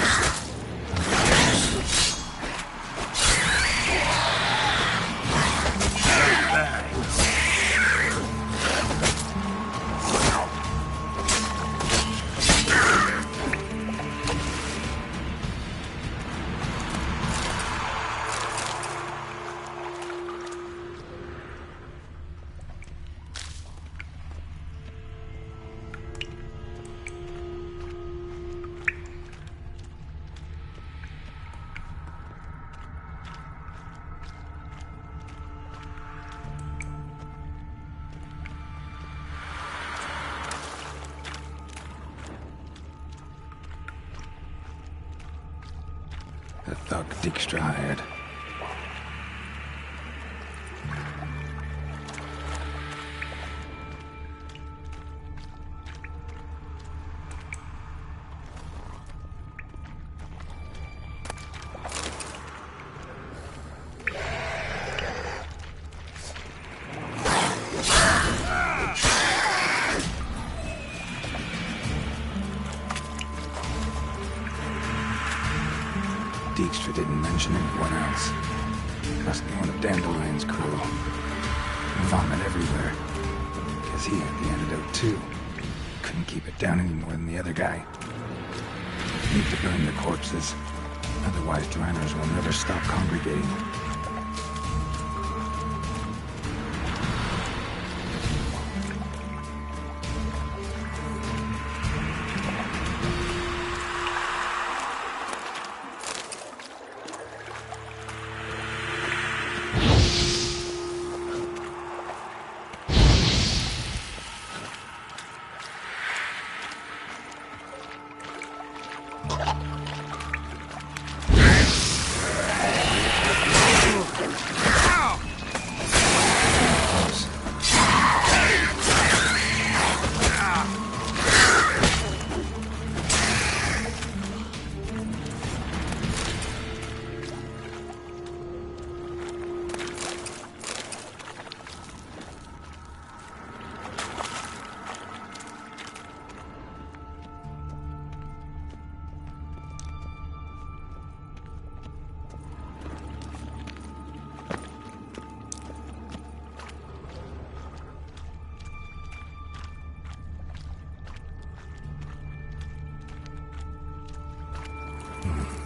The thug Dijkstra hired. Dijkstra didn't mention anyone else. Must be one of Dandelion's crew. Vomit everywhere. Guess he had the antidote too. Couldn't keep it down any more than the other guy. Need to burn the corpses. Otherwise, Dranners will never stop congregating.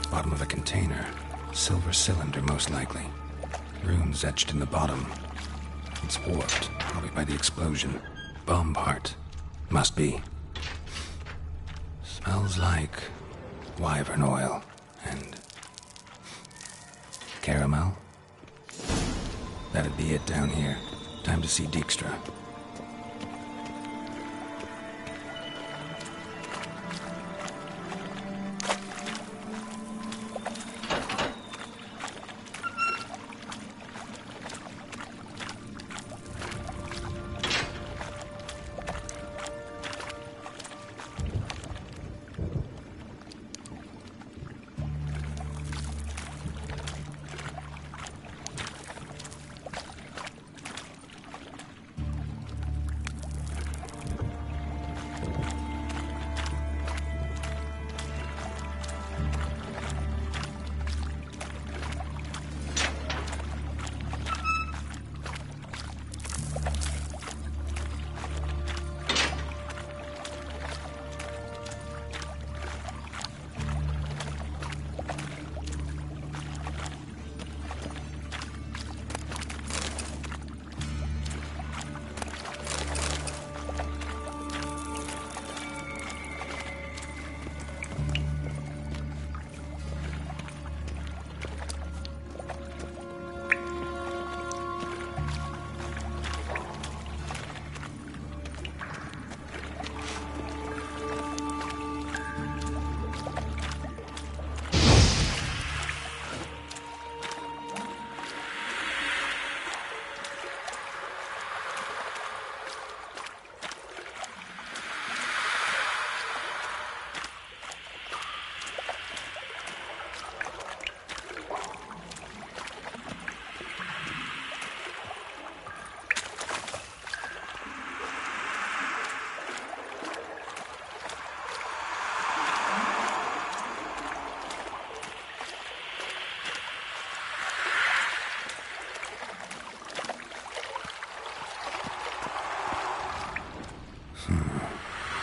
Bottom of a container. Silver cylinder, most likely. Runes etched in the bottom. It's warped, probably by the explosion. Bomb part. Must be. Smells like wyvern oil and caramel. That'd be it down here. Time to see Dijkstra.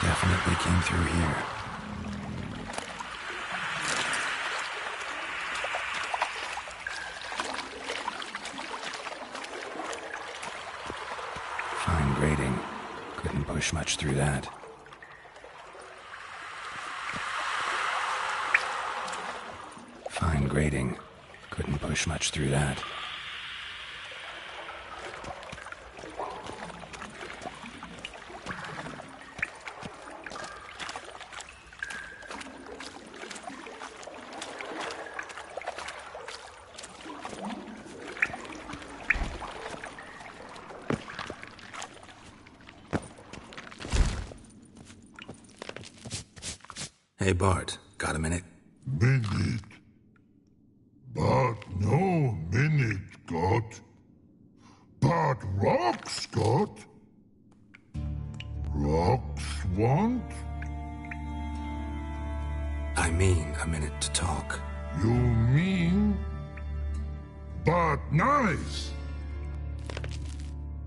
Definitely came through here. Fine grating. Couldn't push much through that. Fine grating. Couldn't push much through that. Hey, Bart, got a minute? Minute? But no minute got. But rocks got. Rocks want? I mean a minute to talk. You mean? But nice.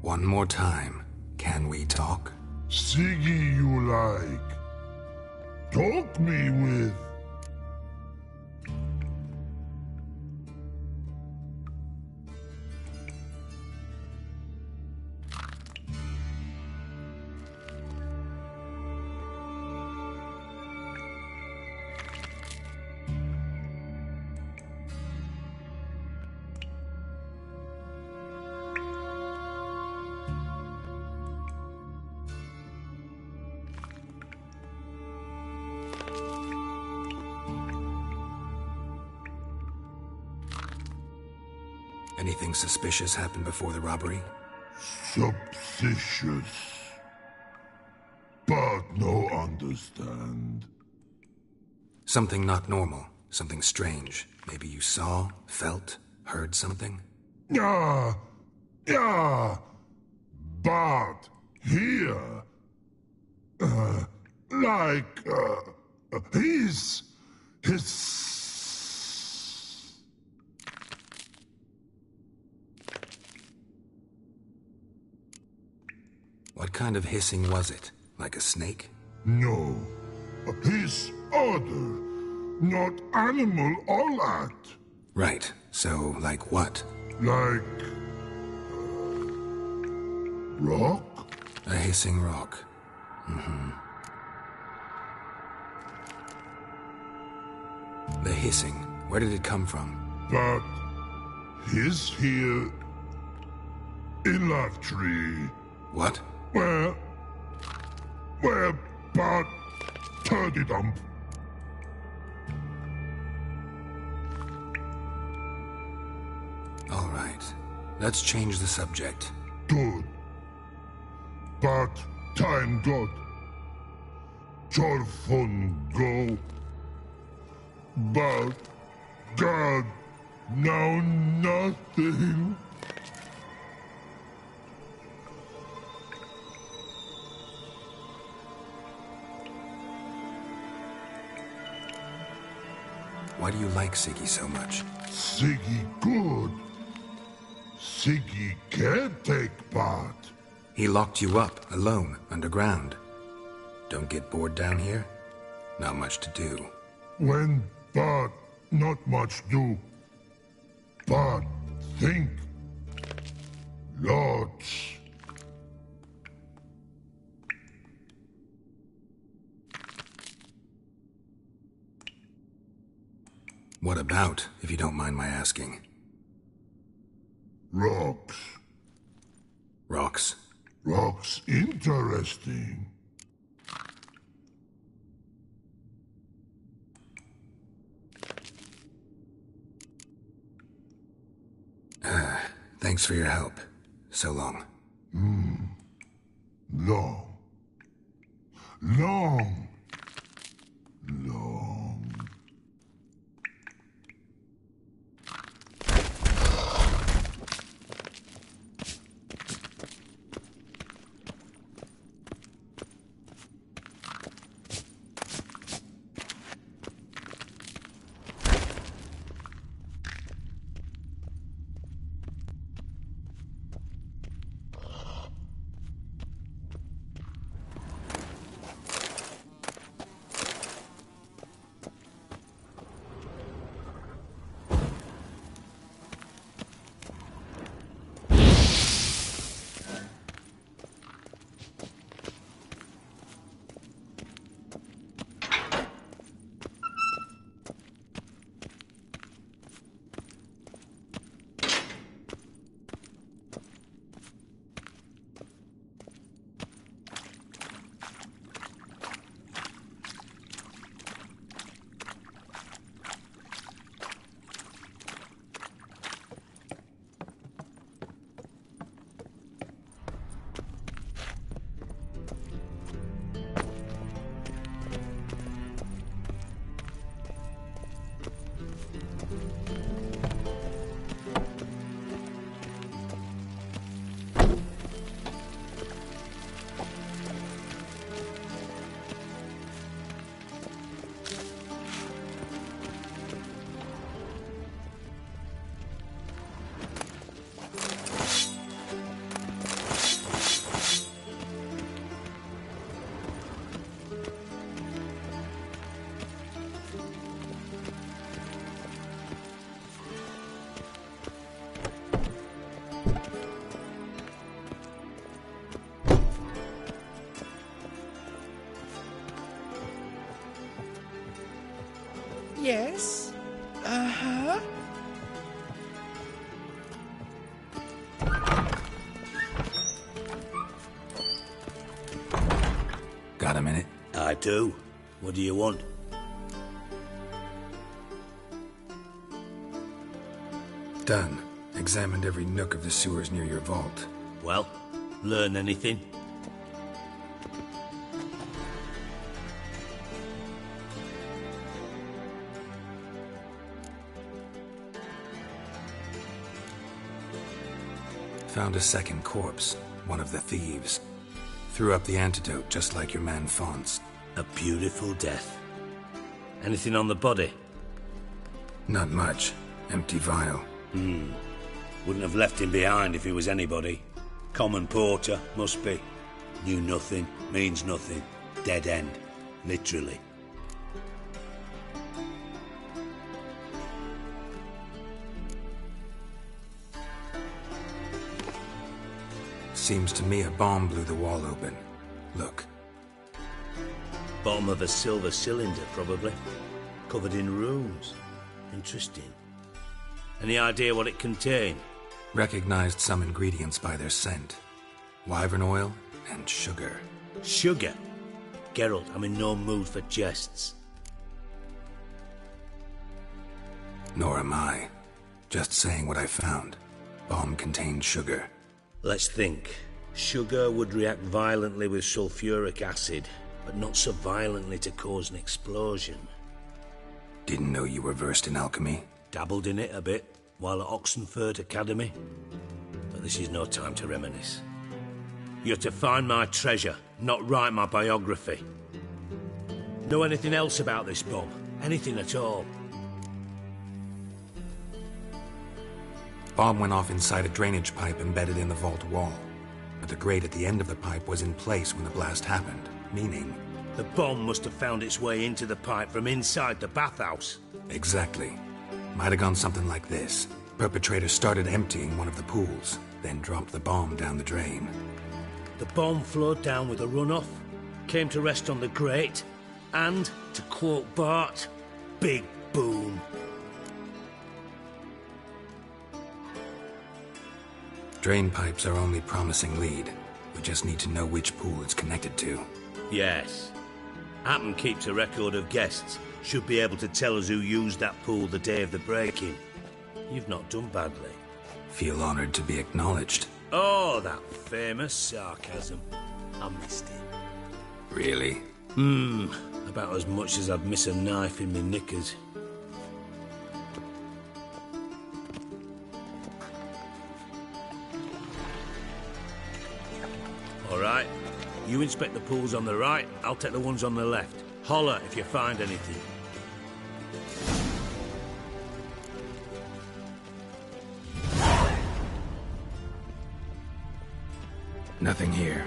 One more time. Can we talk? Siggy you like. Talk me with. Anything suspicious happened before the robbery? Suspicious. But no understand. Something not normal. Something strange. Maybe you saw, felt, heard something? Yeah. But here... his... What kind of hissing was it? Like a snake? No. His other. Not animal all that. Right. So, like what? Like... rock? A hissing rock. Mm-hmm. The hissing. Where did it come from? But... his here... in Laugh Tree. What? Where, but... turdy dump. All right. Let's change the subject. Good. But time got. Torfun go. But God, now nothing. Why do you like Siggy so much? Siggy good. Siggy can't take part. He locked you up, alone, underground. Don't get bored down here? Not much to do. When, but not much do. But think. Lots. What about, if you don't mind my asking? Rocks. Rocks? Rocks interesting. Thanks for your help. So long. Long. Long. Yes? Uh-huh. Got a minute? I do. What do you want? Done. Examined every nook of the sewers near your vault. Well, learn anything? Found a second corpse, one of the thieves. Threw up the antidote just like your man Fonz. A beautiful death. Anything on the body? Not much. Empty vial. Wouldn't have left him behind if he was anybody. Common porter, must be. Knew nothing, means nothing. Dead end. Literally. Seems to me a bomb blew the wall open. Look. Bottom of a silver cylinder, probably. Covered in runes. Interesting. Any idea what it contained? Recognized some ingredients by their scent. Wyvern oil and sugar. Sugar? Geralt, I'm in no mood for jests. Nor am I. Just saying what I found. Bomb contained sugar. Let's think. Sugar would react violently with sulfuric acid, but not so violently to cause an explosion. Didn't know you were versed in alchemy. Dabbled in it a bit, while at Oxenford Academy. But this is no time to reminisce. You're to find my treasure, not write my biography. Know anything else about this bomb? Anything at all? Bomb went off inside a drainage pipe embedded in the vault wall. But the grate at the end of the pipe was in place when the blast happened, meaning... The bomb must have found its way into the pipe from inside the bathhouse. Exactly. Might have gone something like this. Perpetrator started emptying one of the pools, then dropped the bomb down the drain. The bomb flowed down with a runoff, came to rest on the grate, and, to quote Bart, big boom. Drain pipes are only promising lead. We just need to know which pool it's connected to. Yes. Appen keeps a record of guests. Should be able to tell us who used that pool the day of the break-in. You've not done badly. Feel honored to be acknowledged. Oh, that famous sarcasm. I missed it. Really? About as much as I'd miss a knife in my knickers. All right. You inspect the pools on the right, I'll take the ones on the left. Holler if you find anything. Nothing here.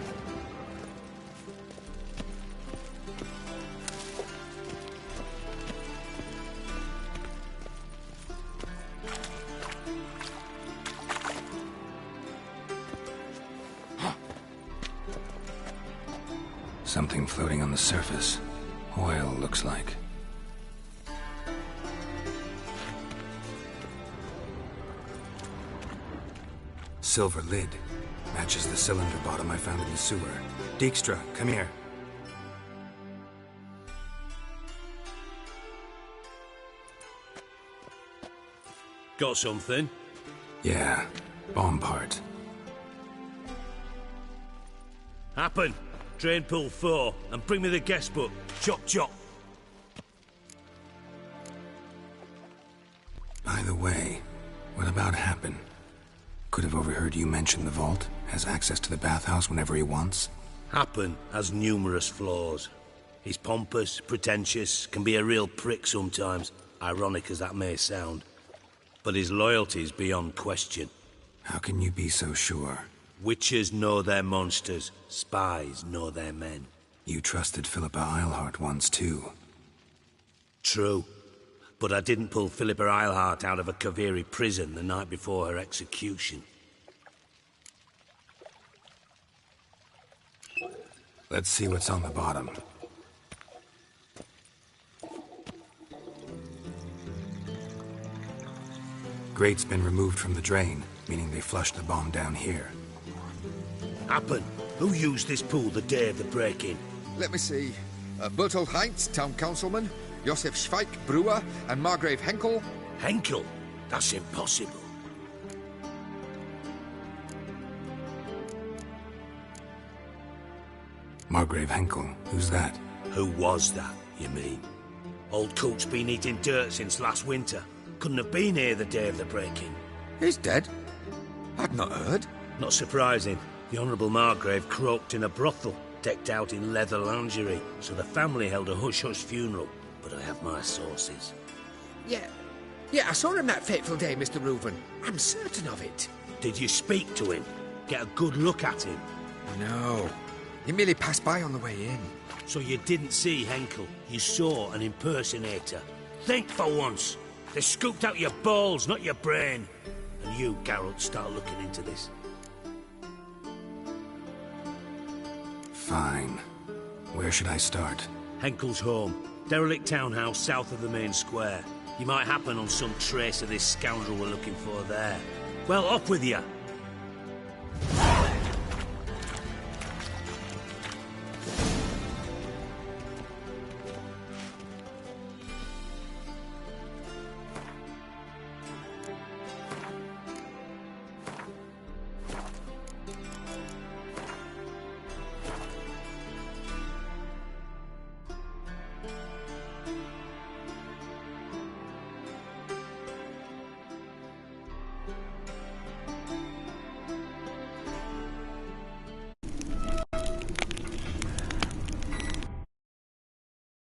Something floating on the surface. Oil, looks like. Silver lid. Matches the cylinder bottom I found in the sewer. Dijkstra, come here. Got something? Yeah, bomb part. Happen. Drain pool 4, and bring me the guest book. Chop, chop. By the way, what about Happen? Could have overheard you mention the vault. Has access to the bathhouse whenever he wants. Happen has numerous flaws. He's pompous, pretentious, can be a real prick sometimes, ironic as that may sound. But his loyalty's beyond question. How can you be so sure? Witches know their monsters. Spies know their men. You trusted Philippa Eilhart once, too. True. But I didn't pull Philippa Eilhart out of a Kaviri prison the night before her execution. Let's see what's on the bottom. Grate's been removed from the drain, meaning they flushed the bomb down here. Happen. Who used this pool the day of the break-in? Let me see. Bertolt Heinz, town councilman, Josef Schweik, brewer, and Margrave Henkel. Henkel? That's impossible. Margrave Henkel. Who's that? Who was that, you mean? Old Coot's been eating dirt since last winter. Couldn't have been here the day of the break-in. He's dead? I'd not heard. Not surprising. The Honourable Margrave croaked in a brothel, decked out in leather lingerie, so the family held a hush-hush funeral. But I have my sources. Yeah, I saw him that fateful day, Mr. Reuven. I'm certain of it. Did you speak to him? Get a good look at him? No. He merely passed by on the way in. So you didn't see Henkel. You saw an impersonator. Think for once. They scooped out your balls, not your brain. And you, Geralt, start looking into this. Fine. Where should I start? Henkel's home. Derelict townhouse south of the main square. You might happen on some trace of this scoundrel we're looking for there. Well, up with you.